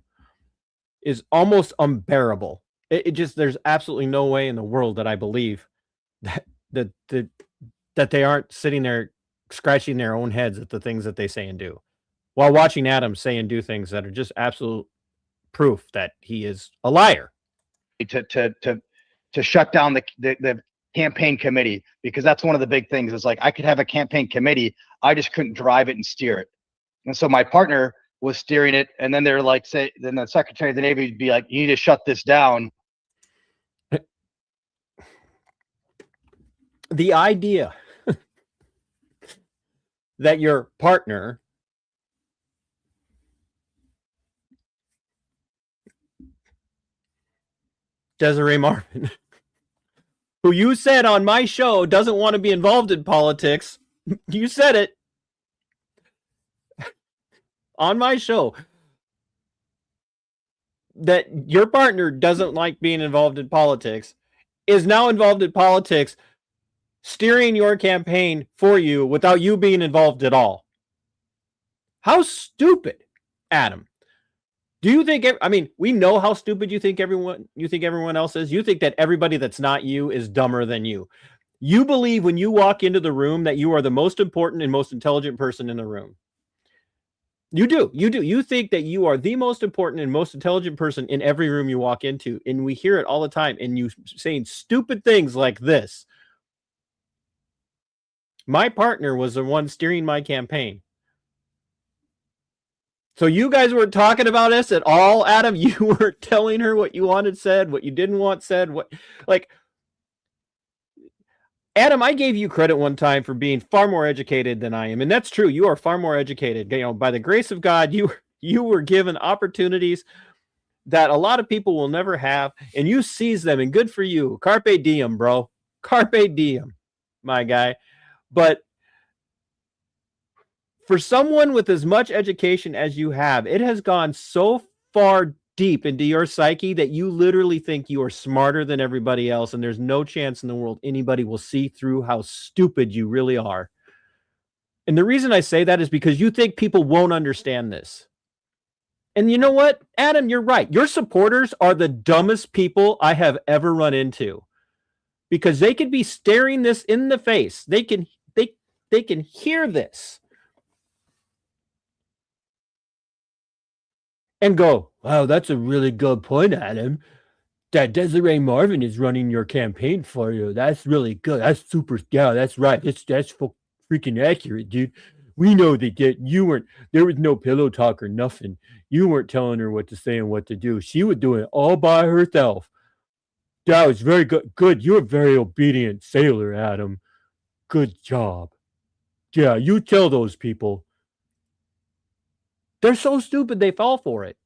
is almost unbearable. It just, there's absolutely no way in the world that I believe that they aren't sitting there scratching their own heads at the things that they say and do, while watching Adam say and do things that are just absolute proof that he is a liar. To shut down the campaign committee, because that's one of the big things. Is like, I could have a campaign committee, I just couldn't drive it and steer it. And so my partner was steering it, and then they're like, then the Secretary of the Navy would be like, you need to shut this down. The idea that your partner Desiree Marvin, who you said on my show doesn't want to be involved in politics, you said it on my show, that your partner doesn't like being involved in politics, is now involved in politics, steering your campaign for you without you being involved at all. How stupid, Adam. Do you think, I mean, we know how stupid you think everyone else is. You think that everybody that's not you is dumber than you. You believe when you walk into the room that you are the most important and most intelligent person in the room. You do. You think that you are the most important and most intelligent person in every room you walk into. And we hear it all the time. And you saying stupid things like this. My partner was the one steering my campaign. So you guys weren't talking about us at all, Adam. You weren't telling her what you wanted said, what you didn't want said. What, like, Adam, I gave you credit one time for being far more educated than I am, and that's true. You are far more educated. You know, by the grace of God, you were given opportunities that a lot of people will never have, and you seized them. And good for you. Carpe diem, bro. Carpe diem, my guy. But for someone with as much education as you have, it has gone so far deep into your psyche that you literally think you are smarter than everybody else, and there's no chance in the world anybody will see through how stupid you really are. And the reason I say that is because you think people won't understand this. And you know what, Adam, you're right. Your supporters are the dumbest people I have ever run into, because they could be staring this in the face. They can hear this and go, wow, that's a really good point, Adam. That Desiree Marvin is running your campaign for you. That's really good. That's super. Yeah, that's right. That's freaking accurate, dude. We know that you weren't, there was no pillow talk or nothing. You weren't telling her what to say and what to do. She was doing it all by herself. That was very good. Good. You're a very obedient sailor, Adam. Good job. Yeah, you tell those people. They're so stupid they fall for it.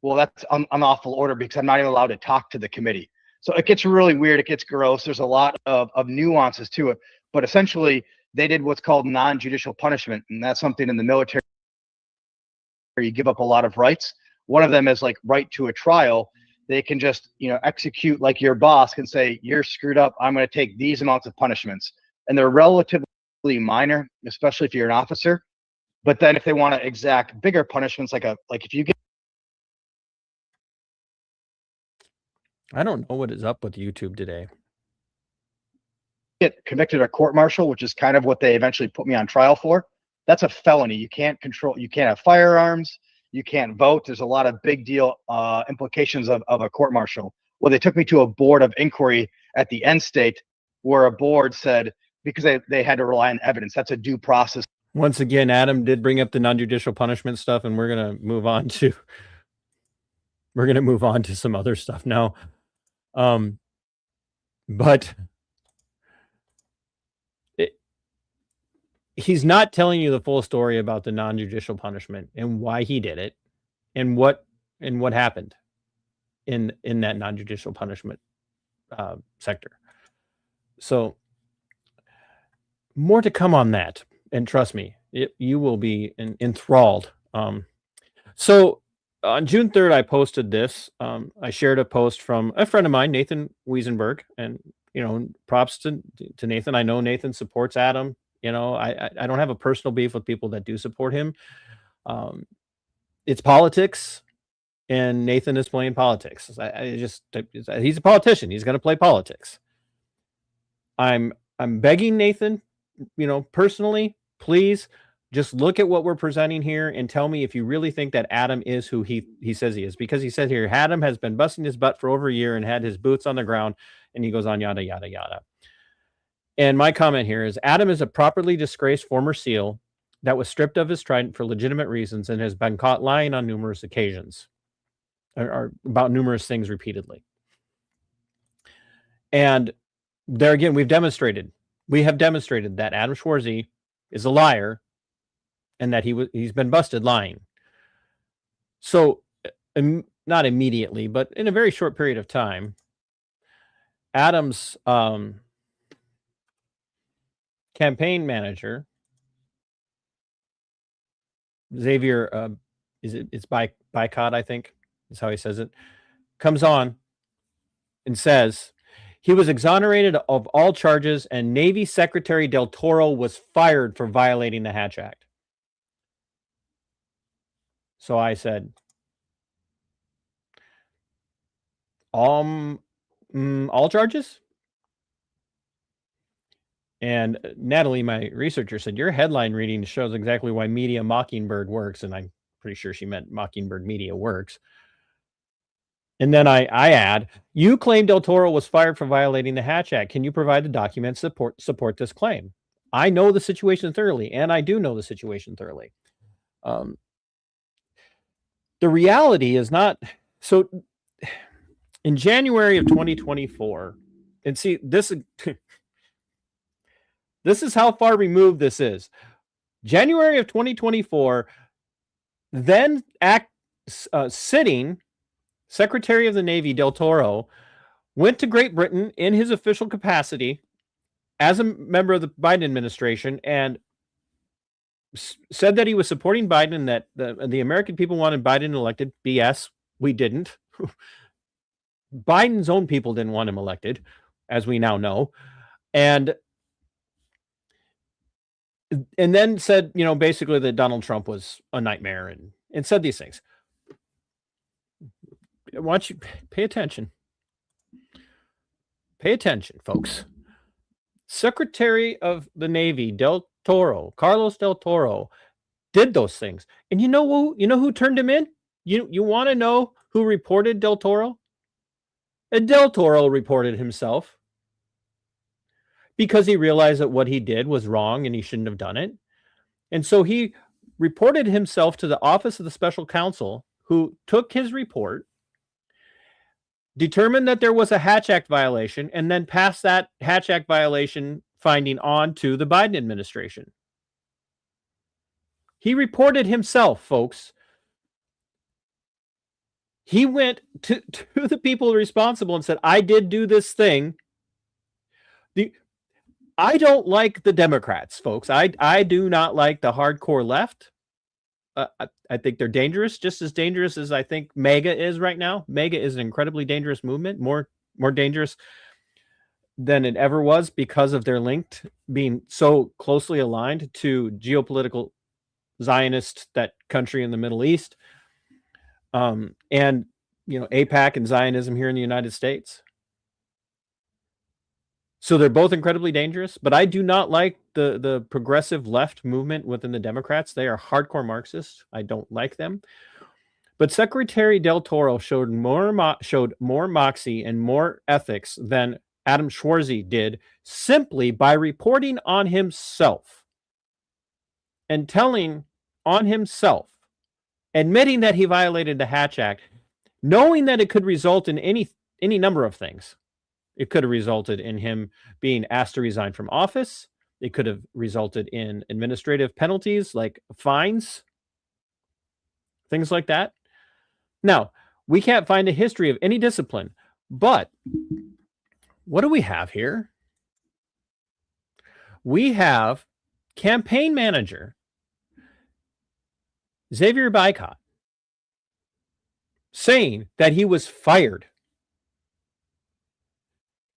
Well, that's an unlawful order because I'm not even allowed to talk to the committee. So it gets really weird. It gets gross. There's a lot of nuances to it. But essentially, they did what's called non-judicial punishment. And that's something in the military where you give up a lot of rights. One of them is like right to a trial. They can just, execute, like your boss can say, you're screwed up. I'm going to take these amounts of punishments. And they're relatively minor, especially if you're an officer. But then if they want to exact bigger punishments, like if you I don't know what is up with YouTube today. get convicted at court-martial, which is kind of what they eventually put me on trial for, that's a felony. You can't have firearms, you can't vote. There's a lot of big deal implications of a court-martial. Well, they took me to a board of inquiry at the end state where a board said, because they had to rely on evidence, that's a due process. Once again, Adam did bring up the non-judicial punishment stuff, and we're gonna move on to some other stuff now. But he's not telling you the full story about the non-judicial punishment and why he did it, and what happened in that non-judicial punishment sector. So more to come on that, and trust me, you will be enthralled. So on June 3rd, I posted this. I shared a post from a friend of mine, Nathan Wiesenberg, and props to Nathan. I know Nathan supports Adam. I don't have a personal beef with people that do support him. It's politics, and Nathan is playing politics. He's a politician. He's going to play politics. I'm begging Nathan, personally, please just look at what we're presenting here and tell me if you really think that Adam is who he says he is. Because he said here, Adam has been busting his butt for over a year and had his boots on the ground, and he goes on yada, yada, yada. And my comment here is Adam is a properly disgraced former SEAL that was stripped of his trident for legitimate reasons and has been caught lying on numerous occasions or about numerous things repeatedly. And there again, we have demonstrated that Adam Schwarze is a liar and that he's been busted lying. So not immediately, but in a very short period of time, Adam's campaign manager, Xavier, it's Bicott, I think is how he says it, comes on and says he was exonerated of all charges and Navy Secretary Del Toro was fired for violating the Hatch Act. So I said, all charges? And Natalie, my researcher, said, your headline reading shows exactly why Media Mockingbird works. And I'm pretty sure she meant Mockingbird Media works. And then I add, you claim Del Toro was fired for violating the Hatch Act. Can you provide the documents support this claim? I know the situation thoroughly, and I do know the situation thoroughly. The reality is not... So in January of 2024, and see, this is how far removed this is. January of 2024, then sitting Secretary of the Navy Del Toro went to Great Britain in his official capacity as a member of the Biden administration and said that he was supporting Biden and that the American people wanted Biden elected. BS. We didn't. Biden's own people didn't want him elected, as we now know. And then said, basically that Donald Trump was a nightmare and said these things. I want you to pay attention. Pay attention, folks. Secretary of the Navy Del Toro, Carlos Del Toro, did those things. And you know who turned him in? You want to know who reported Del Toro? Del Toro reported himself because he realized that what he did was wrong and he shouldn't have done it. And so he reported himself to the Office of the Special Counsel, who took his report, determined that there was a Hatch Act violation, and then passed that Hatch Act violation finding on to the Biden administration. He reported himself, folks. He went to the people responsible and said, I did do this thing. I don't like the Democrats, folks. I do not like the hardcore left. I think they're dangerous, just as dangerous as I think MAGA is right now. MAGA is an incredibly dangerous movement, more dangerous than it ever was because of their being so closely aligned to geopolitical Zionist, that country in the Middle East, and AIPAC and Zionism here in the United States. So they're both incredibly dangerous, but I do not like the progressive left movement within the Democrats. They are hardcore Marxists. I don't like them. But Secretary Del Toro showed more moxie and more ethics than Adam Schwarze did simply by reporting on himself and telling on himself, admitting that he violated the Hatch Act, knowing that it could result in any number of things. It could have resulted in him being asked to resign from office. It could have resulted in administrative penalties like fines, things like that. Now, we can't find a history of any discipline, but what do we have here? We have campaign manager Xavier Boycott saying that he was fired.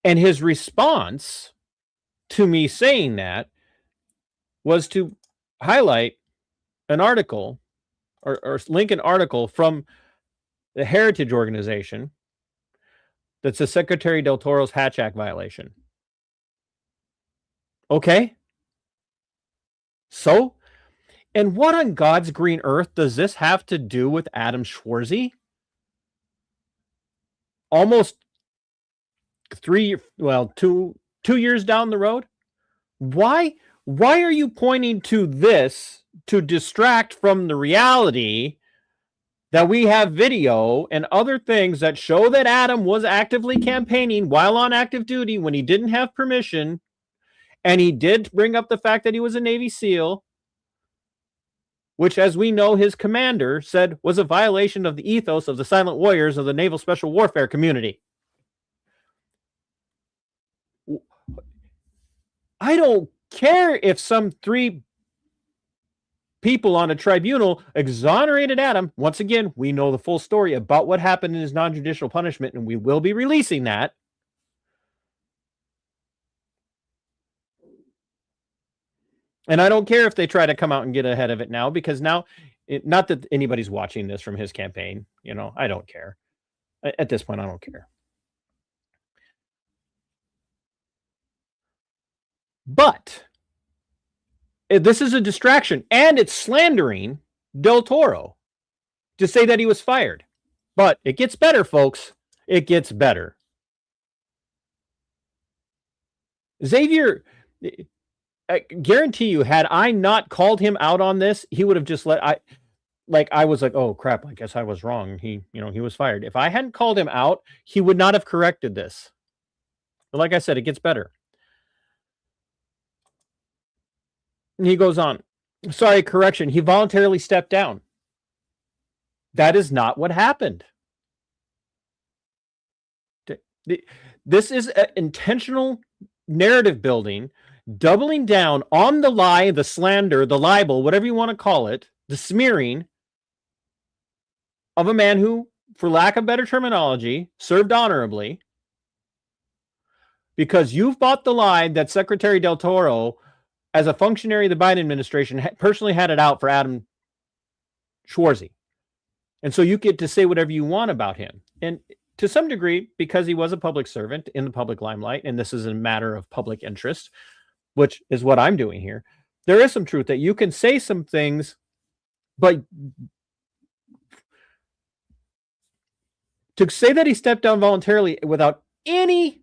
And his response to me saying that was to highlight an article or link an article from the Heritage Organization that's a Secretary Del Toro's Hatch Act violation. Okay. So, and what on God's green earth does this have to do with Adam Schwarze? Almost 2 years down the road. Why are you pointing to this to distract from the reality that we have video and other things that show that Adam was actively campaigning while on active duty when he didn't have permission, and he did bring up the fact that he was a Navy SEAL, which, as we know, his commander said was a violation of the ethos of the silent warriors of the Naval Special Warfare community. I don't care if some 3 people on a tribunal exonerated Adam. Once again, we know the full story about what happened in his non-judicial punishment, and we will be releasing that. And I don't care if they try to come out and get ahead of it now, because now, not that anybody's watching this from his campaign, I don't care. At this point, I don't care. But this is a distraction, and it's slandering Del Toro to say that he was fired. But it gets better, folks. It gets better. Xavier, I guarantee you, had I not called him out on this, he would have just I was like, oh crap, I guess I was wrong. He was fired. If I hadn't called him out, he would not have corrected this. But like I said, it gets better. And he goes on. Sorry, correction. He voluntarily stepped down. That is not what happened. This is intentional narrative building, doubling down on the lie, the slander, the libel, whatever you want to call it, the smearing of a man who, for lack of better terminology, served honorably, because you've bought the lie that Secretary Del Toro, as a functionary of the Biden administration, personally had it out for Adam Schwarze. And so you get to say whatever you want about him. And to some degree, because he was a public servant in the public limelight, and this is a matter of public interest, which is what I'm doing here, there is some truth that you can say some things, but to say that he stepped down voluntarily without any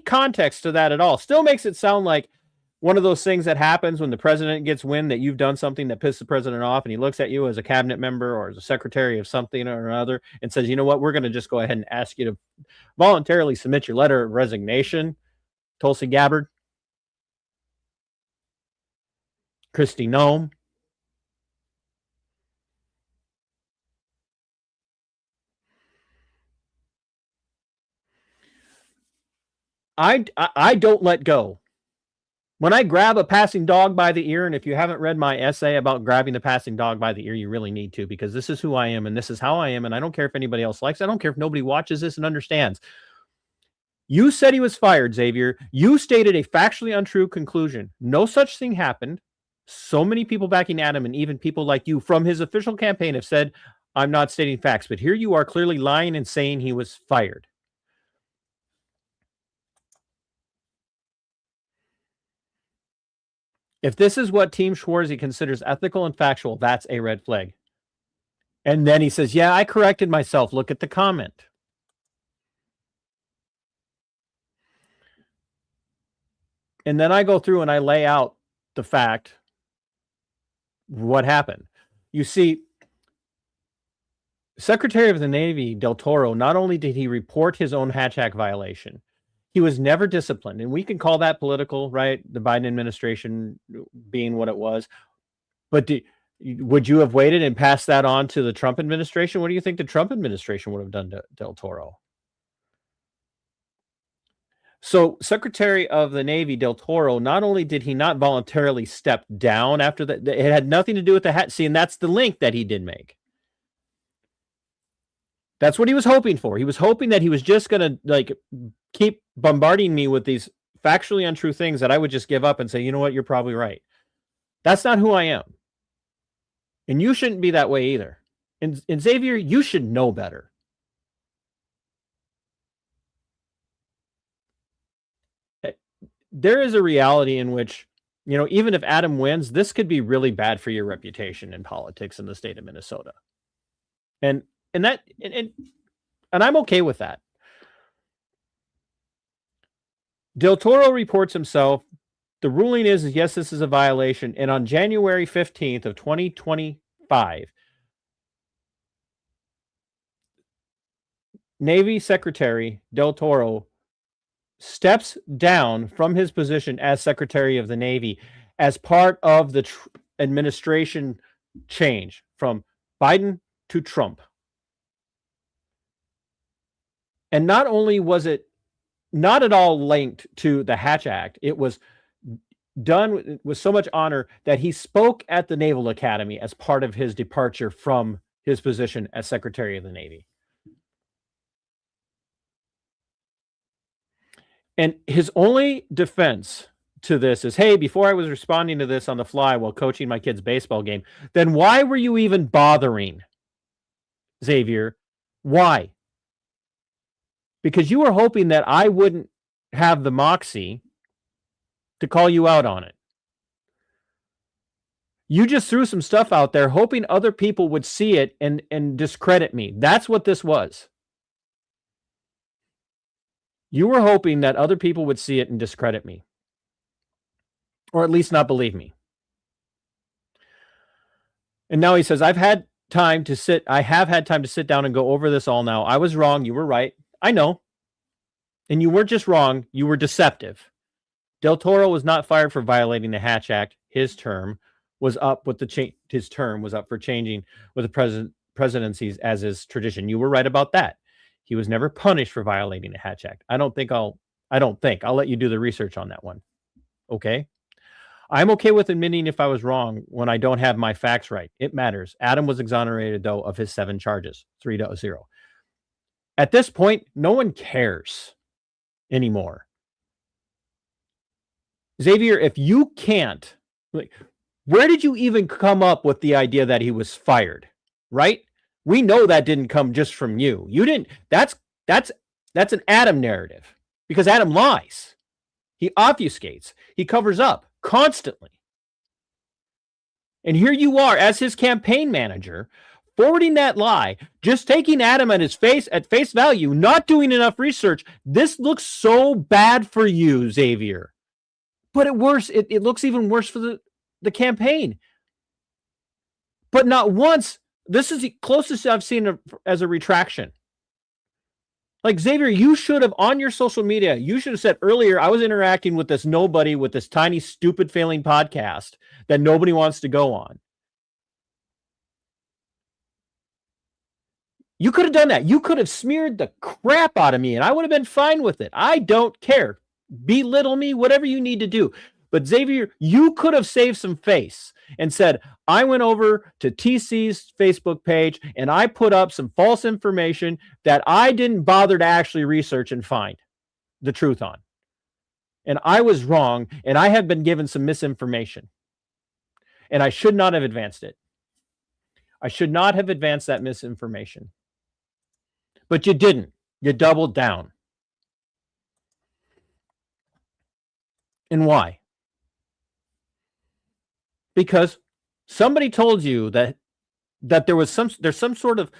context to that at all still makes it sound like one of those things that happens when the president gets wind that you've done something that pissed the president off, and he looks at you as a cabinet member or as a secretary of something or another and says, you know what, we're going to just go ahead and ask you to voluntarily submit your letter of resignation. Tulsi Gabbard, Kristi Noem. I don't let go. When I grab a passing dog by the ear, and if you haven't read my essay about grabbing the passing dog by the ear, you really need to, because this is who I am and this is how I am, and I don't care if anybody else likes it. I don't care if nobody watches this and understands. You said he was fired, Xavier. You stated a factually untrue conclusion. No such thing happened. So many people backing Adam, and even people like you from his official campaign, have said, I'm not stating facts, but here you are clearly lying and saying he was fired. If this is what Team Schwarze considers ethical and factual, that's a red flag. And then he says, yeah, I corrected myself. Look at the comment. And then I go through and I lay out the fact what happened. You see, Secretary of the Navy Del Toro, not only did he report his own Hatch Act violation, he was never disciplined. And we can call that political, right? The Biden administration being what it was. But would you have waited and passed that on to the Trump administration? What do you think the Trump administration would have done to Del Toro? So Secretary of the Navy Del Toro, not only did he not voluntarily step down after that, it had nothing to do with the hat. See, and that's the link that he did make. That's what he was hoping for. He was hoping that he was just going to like keep bombarding me with these factually untrue things that I would just give up and say, you know what, you're probably right. That's not who I am. And you shouldn't be that way either. And Xavier, you should know better. There is a reality in which, you know, even if Adam wins, this could be really bad for your reputation in politics in the state of Minnesota. And I'm okay with that. Del Toro reports himself. The ruling is yes, this is a violation. And on January 15th of 2025, Navy Secretary Del Toro steps down from his position as Secretary of the Navy as part of the administration change from Biden to Trump. And not only was it not at all linked to the Hatch Act, it was done with so much honor that he spoke at the Naval Academy as part of his departure from his position as Secretary of the Navy. And his only defense to this is, hey, before I was responding to this on the fly while coaching my kid's baseball game, then why were you even bothering, Xavier? Why? Because you were hoping that I wouldn't have the moxie to call you out on it. You just threw some stuff out there hoping other people would see it and discredit me. That's what this was. You were hoping that other people would see it and discredit me. Or at least not believe me. And now he says, I have had time to sit down and go over this all now. I was wrong. You were right. I know. And you weren't just wrong. You were deceptive. Del Toro was not fired for violating the Hatch Act. His term was up for changing with the presidencies as is tradition. You were right about that. He was never punished for violating the Hatch Act. I'll let you do the research on that one. Okay. I'm okay with admitting if I was wrong when I don't have my facts right. It matters. Adam was exonerated, though, of his 7 charges, 3-0. At this point, no one cares anymore. Xavier, if you can't, where did you even come up with the idea that he was fired? Right? We know that didn't come just from you. You didn't. That's an Adam narrative because Adam lies. He obfuscates. He covers up constantly. And here you are as his campaign manager, forwarding that lie, just taking Adam at face value, not doing enough research. This looks so bad for you, Xavier. But it looks even worse for the campaign. But not once. This is the closest I've seen as a retraction. Like, Xavier, you should have, on your social media, you should have said earlier, I was interacting with this nobody with this tiny, stupid, failing podcast that nobody wants to go on. You could have done that. You could have smeared the crap out of me, and I would have been fine with it. I don't care. Belittle me, whatever you need to do. But Xavier, you could have saved some face and said, I went over to TC's Facebook page and I put up some false information that I didn't bother to actually research and find the truth on. And I was wrong, and I have been given some misinformation. And I should not have advanced it. I should not have advanced that misinformation. But you didn't. You doubled down. And why? Because somebody told you that there's some sort of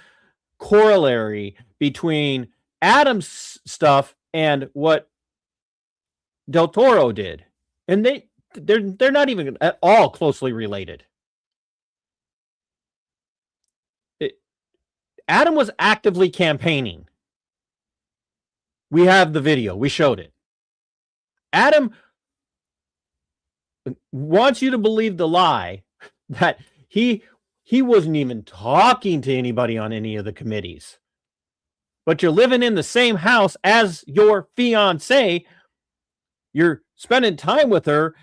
corollary between Adam's stuff and what Del Toro did. And they're not even at all closely related. Adam was actively campaigning. We have the video. We showed it. Adam wants you to believe the lie that he wasn't even talking to anybody on any of the committees. But you're living in the same house as your fiance. You're spending time with her.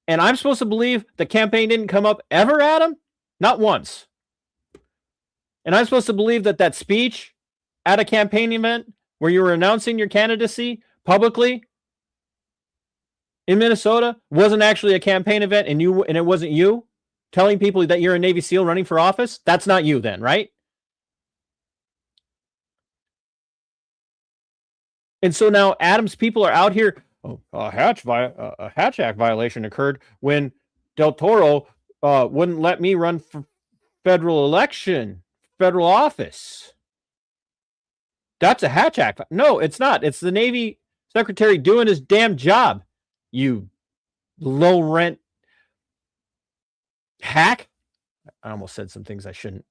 And I'm supposed to believe the campaign didn't come up ever, Adam? Not once. And I'm supposed to believe that speech at a campaign event where you were announcing your candidacy publicly in Minnesota wasn't actually a campaign event, and it wasn't you telling people that you're a Navy SEAL running for office? That's not you then, right? And so now Adam's people are out here. Oh, a Hatch Act violation occurred when Del Toro wouldn't let me run for federal office. That's a Hatch Act. No, it's not. It's the Navy Secretary doing his damn job. You low rent hack. I almost said some things I shouldn't.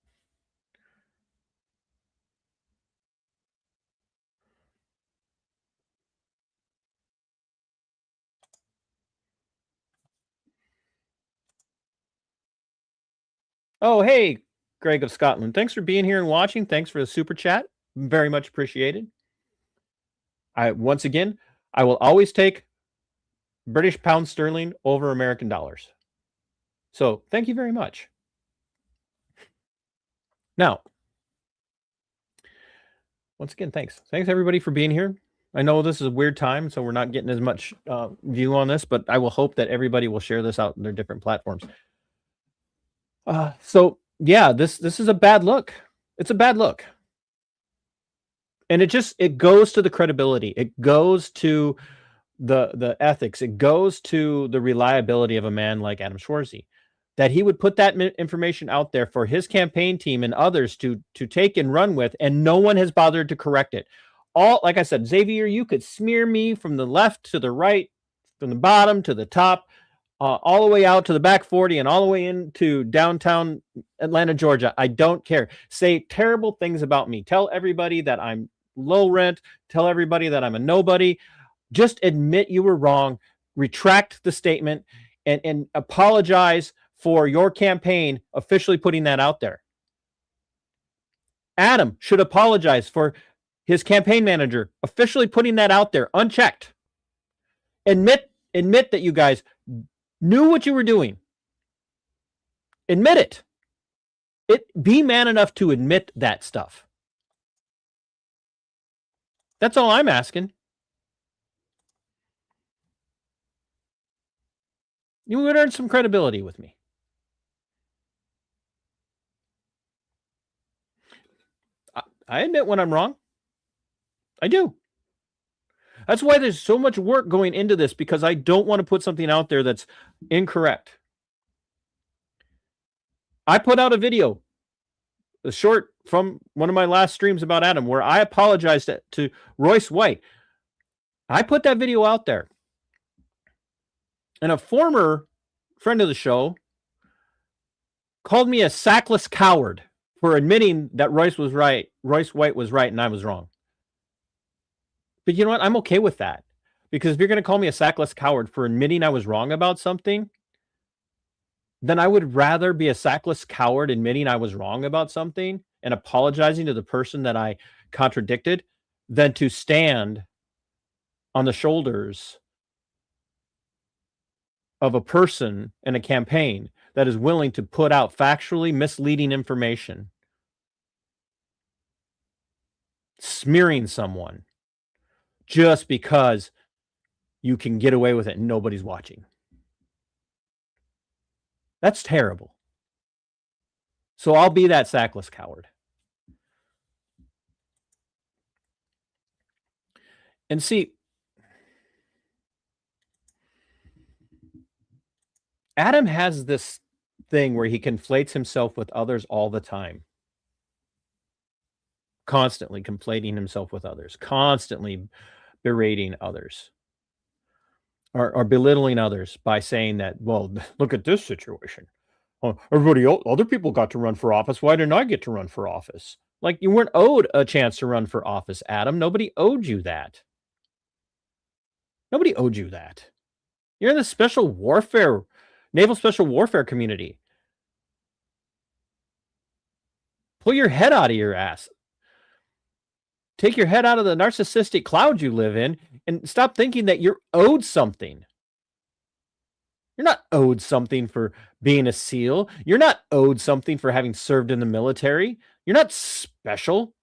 Oh, hey, Greg of Scotland. Thanks for being here and watching. Thanks for the super chat. Very much appreciated. Once again, I will always take British pound sterling over American dollars. So thank you very much. Now, once again, thanks. Thanks everybody for being here. I know this is a weird time, so we're not getting as much view on this, but I will hope that everybody will share this out in their different platforms. So yeah, this is a bad look. It's a bad look. And it goes to the credibility. It goes to the ethics. It goes to the reliability of a man like Adam Schwarze, that he would put that information out there for his campaign team and others to take and run with, and no one has bothered to correct it. Like I said, Xavier, you could smear me from the left to the right, from the bottom to the top, all the way out to the back 40 and all the way into downtown Atlanta, Georgia. I don't care. Say terrible things about me. Tell everybody that I'm low rent. Tell everybody that I'm a nobody. Just admit you were wrong. Retract the statement and apologize for your campaign officially putting that out there. Adam should apologize for his campaign manager officially putting that out there unchecked. Admit that you guys knew what you were doing. Admit it. Be man enough to admit that stuff. That's all I'm asking. You would earn some credibility with me. I admit when I'm wrong. I do. That's why there's so much work going into this, because I don't want to put something out there that's incorrect. I put out a video, a short from one of my last streams about Adam, where I apologized to Royce White. I put that video out there. And a former friend of the show called me a sackless coward for admitting that Royce White was right and I was wrong. But you know what? I'm okay with that. Because if you're going to call me a sackless coward for admitting I was wrong about something, then I would rather be a sackless coward admitting I was wrong about something and apologizing to the person that I contradicted than to stand on the shoulders of a person in a campaign that is willing to put out factually misleading information, smearing someone just because you can get away with it and nobody's watching. That's terrible. So I'll be that sackless coward. And see, Adam has this thing where he conflates himself with others all the time. Constantly conflating himself with others. Constantly berating others. are belittling others by saying that, well, look at this situation. Other people got to run for office. Why didn't I get to run for office? Like, you weren't owed a chance to run for office, Adam. Nobody owed you that. Nobody owed you that. You're in the special warfare, naval special warfare community. Pull your head out of your ass. Take your head out of the narcissistic cloud you live in and stop thinking that you're owed something. You're not owed something for being a SEAL. You're not owed something for having served in the military. You're not special.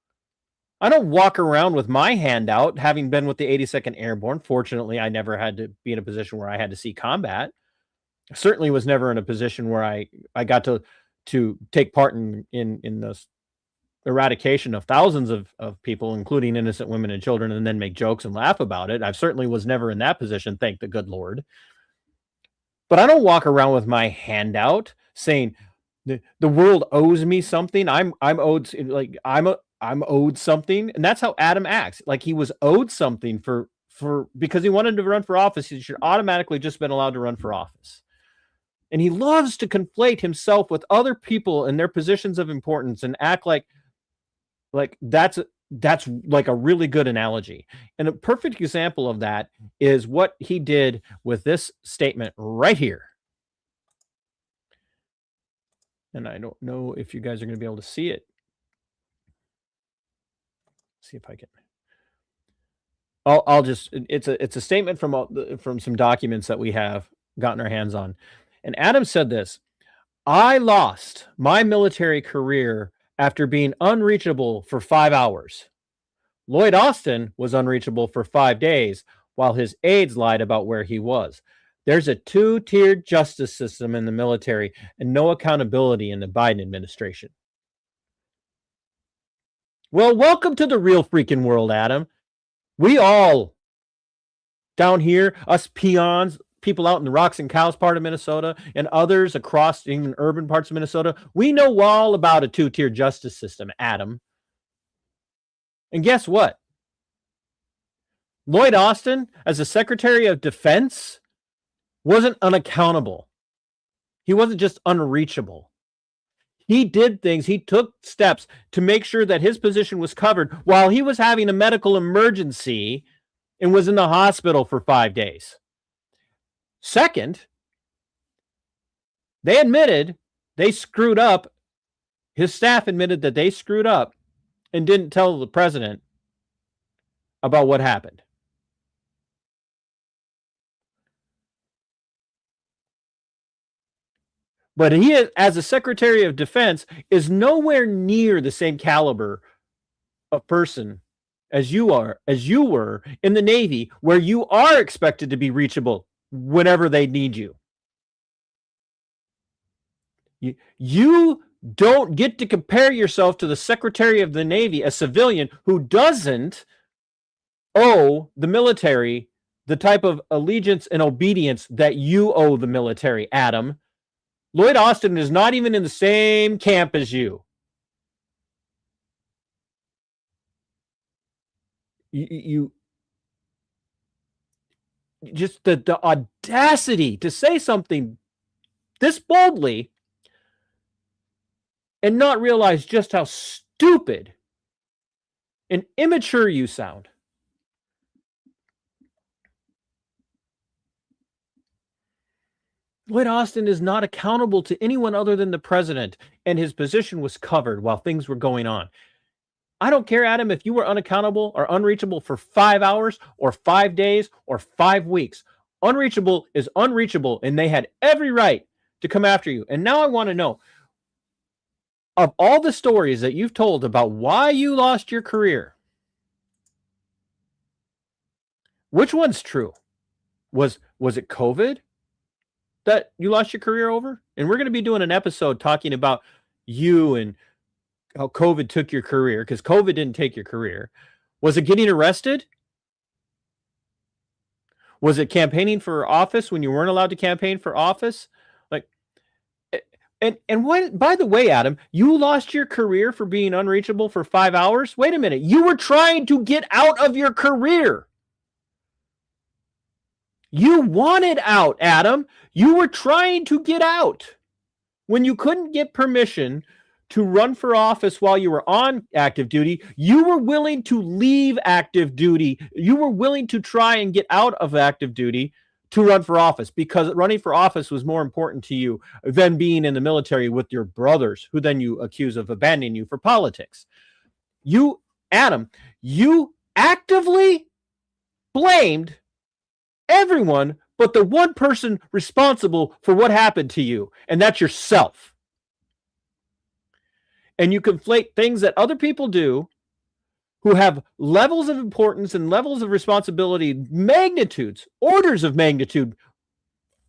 I don't walk around with my hand out, having been with the 82nd Airborne. Fortunately, I never had to be in a position where I had to see combat. I certainly was never in a position where I got to take part in the eradication of thousands of people, including innocent women and children, and then make jokes and laugh about it. I certainly was never in that position, thank the good Lord. But I don't walk around with my hand out saying the world owes me something. I'm owed, like I'm owed something, and that's how Adam acts. Like he was owed something for because he wanted to run for office. He should automatically just been allowed to run for office. And he loves to conflate himself with other people in their positions of importance and act like that's like a really good analogy. And a perfect example of that is what he did with this statement right here. And I don't know if you guys are going to be able to see it. See if I can. I'll just, it's a statement from some documents that we have gotten our hands on. And Adam said this: I lost my military career after being unreachable for 5 hours. Lloyd Austin was unreachable for 5 days, while his aides lied about where he was. There's a two-tiered justice system in the military and no accountability in the Biden administration. Well, welcome to the real freaking world, Adam. We all down here, us peons, people out in the Rocks and Cows part of Minnesota, and others across even urban parts of Minnesota, we know all about a two-tier justice system, Adam. And guess what? Lloyd Austin, as a Secretary of Defense, wasn't unaccountable. He wasn't just unreachable. He did things, he took steps to make sure that his position was covered while he was having a medical emergency and was in the hospital for 5 days. Second, they admitted they screwed up. His staff admitted that they screwed up and didn't tell the president about what happened. But he, as a Secretary of Defense, is nowhere near the same caliber of person as you were in the Navy, where you are expected to be reachable whenever they need you. You don't get to compare yourself to the Secretary of the Navy, a civilian who doesn't owe the military the type of allegiance and obedience that you owe the military, Adam. Lloyd Austin is not even in the same camp as you. You just the audacity to say something this boldly and not realize just how stupid and immature you sound. Lloyd Austin is not accountable to anyone other than the president, and his position was covered while things were going on. I don't care, Adam, if you were unaccountable or unreachable for 5 hours or 5 days or 5 weeks. Unreachable is unreachable, and they had every right to come after you. And now I want to know, of all the stories that you've told about why you lost your career, which one's true? Was it COVID that you lost your career over? And we're going to be doing an episode talking about you and how COVID took your career, because COVID didn't take your career. Was it getting arrested? Was it campaigning for office when you weren't allowed to campaign for office? Like, and what, by the way, Adam, you lost your career for being unreachable for 5 hours? Wait a minute. You were trying to get out of your career. You wanted out, Adam. You were trying to get out. When you couldn't get permission to run for office while you were on active duty, you were willing to leave active duty. You were willing to try and get out of active duty to run for office because running for office was more important to you than being in the military with your brothers, who then you accuse of abandoning you for politics. You, Adam, you actively blamed everyone but the one person responsible for what happened to you, and that's yourself. And you conflate things that other people do who have levels of importance and levels of responsibility, magnitudes, orders of magnitude,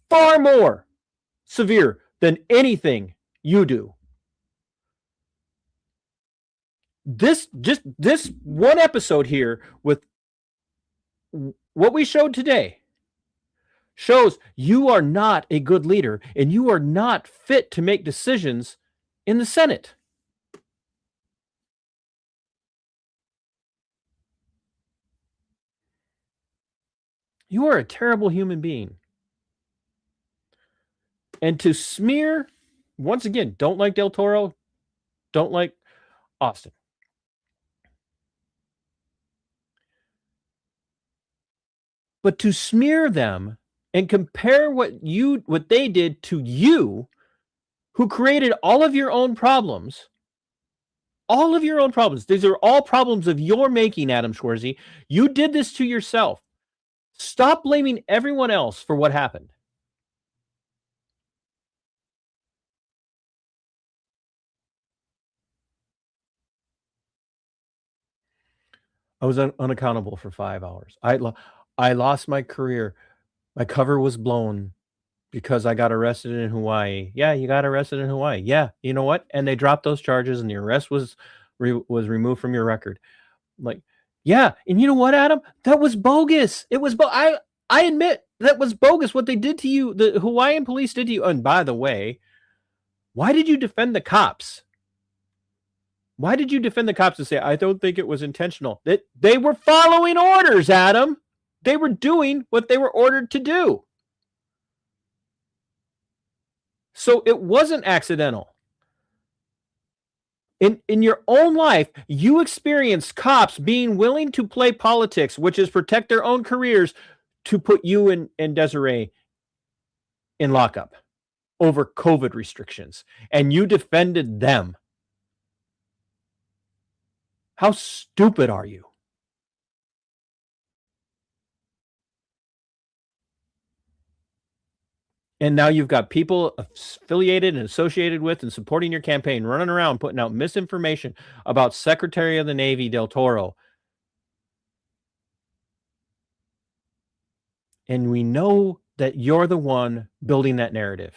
far more severe than anything you do. This one episode here with what we showed today shows you are not a good leader and you are not fit to make decisions in the Senate. You are a terrible human being. And to smear, once again, don't like Del Toro, don't like Austin. But to smear them and compare what they did to you, who created all of your own problems. All of your own problems. These are all problems of your making, Adam Schwarze. You did this to yourself. Stop blaming everyone else for what happened. I was unaccountable for 5 hours. I lost my career. My cover was blown because I got arrested in Hawaii. Yeah, you got arrested in Hawaii. Yeah, you know what? And they dropped those charges, and the arrest was removed from your record. Like, yeah, and you know what, Adam? That was bogus. It was I admit that was bogus what they did to you. The Hawaiian police did to you. And by the way, why did you defend the cops? Why did you defend the cops and say, I don't think it was intentional? They were following orders, Adam. They were doing what they were ordered to do. So it wasn't accidental. In your own life, you experienced cops being willing to play politics, which is protect their own careers, to put you and Desiree in lockup over COVID restrictions. And you defended them. How stupid are you? And now you've got people affiliated and associated with and supporting your campaign running around putting out misinformation about Secretary of the Navy Del Toro. And we know that you're the one building that narrative.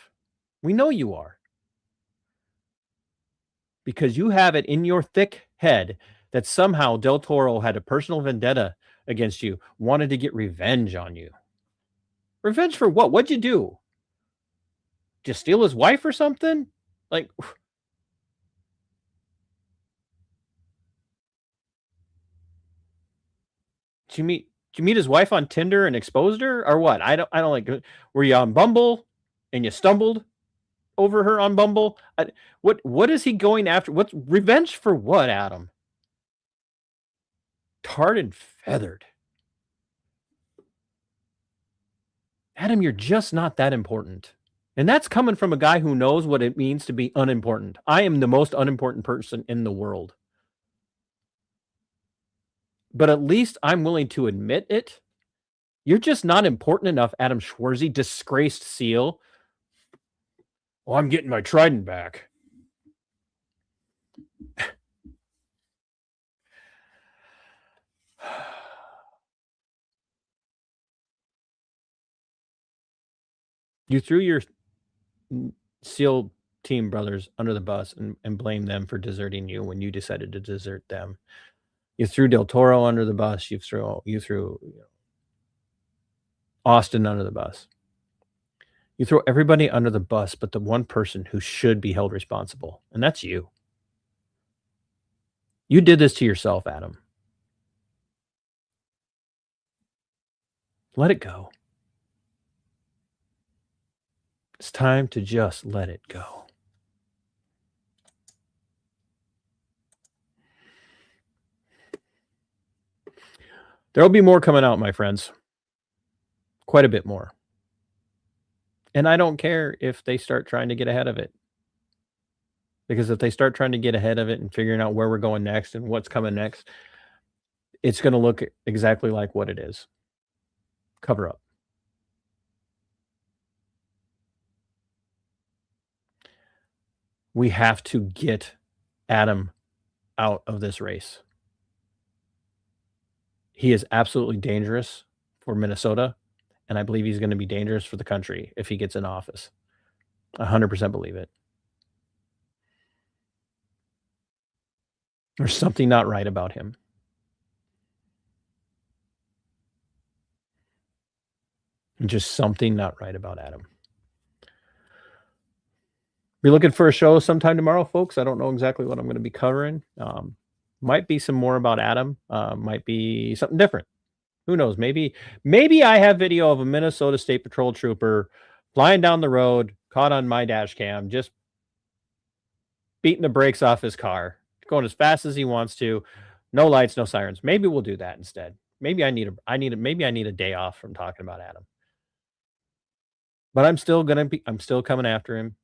We know you are. Because you have it in your thick head that somehow Del Toro had a personal vendetta against you, wanted to get revenge on you. Revenge for what? What'd you do? Just steal his wife or something? Like, did you meet his wife on Tinder and exposed her, or what? I don't like. Were you on Bumble and you stumbled over her on Bumble? What is he going after? What's revenge for what, Adam? Tarred and feathered. Adam, you're just not that important. And that's coming from a guy who knows what it means to be unimportant. I am the most unimportant person in the world. But at least I'm willing to admit it. You're just not important enough, Adam Schwarze, disgraced SEAL. Well, I'm getting my trident back. You threw your SEAL team brothers under the bus and blamed them for deserting you when you decided to desert them. You threw Del Toro under the bus. You threw Austin under the bus. You throw everybody under the bus but the one person who should be held responsible, and that's you. You did this to yourself, Adam. Let it go. It's time to just let it go. There will be more coming out, my friends. Quite a bit more. And I don't care if they start trying to get ahead of it. Because if they start trying to get ahead of it and figuring out where we're going next and what's coming next, it's going to look exactly like what it is. Cover up. We have to get Adam out of this race. He is absolutely dangerous for Minnesota, and I believe he's going to be dangerous for the country if he gets in office. 100% believe it. There's something not right about him. Just something not right about Adam. Be looking for a show sometime tomorrow, folks. I don't know exactly what I'm going to be covering. Might be some more about Adam. Might be something different. Who knows? Maybe I have video of a Minnesota State Patrol trooper flying down the road, caught on my dash cam, just beating the brakes off his car, going as fast as he wants to. No lights, no sirens. Maybe we'll do that instead. Maybe I need a day off from talking about Adam. But I'm still coming after him.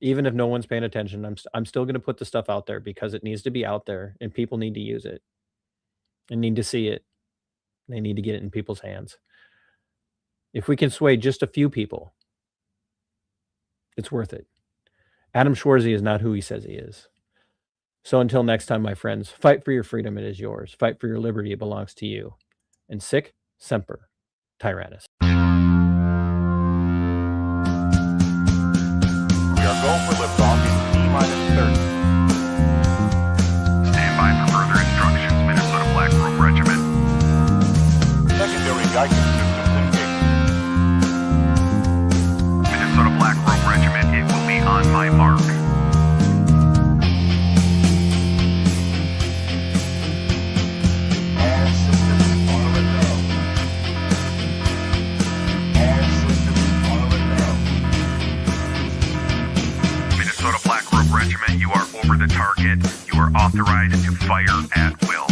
Even if no one's paying attention, I'm still going to put the stuff out there because it needs to be out there and people need to use it and need to see it. They need to get it in people's hands. If we can sway just a few people, it's worth it. Adam Schwarze is not who he says he is. So until next time, my friends, fight for your freedom. It is yours. Fight for your liberty. It belongs to you. And sic semper tyrannis. Go for liftoff in T-minus 30. Stand by for further instructions, Minnesota Black Robe Regiment. Secondary guidance systems engaged. Minnesota Black Robe Regiment, it will be on my mark. All systems are a go. All systems are a go. Minnesota Black Robe Regiment, you are over the target. You are authorized to fire at will.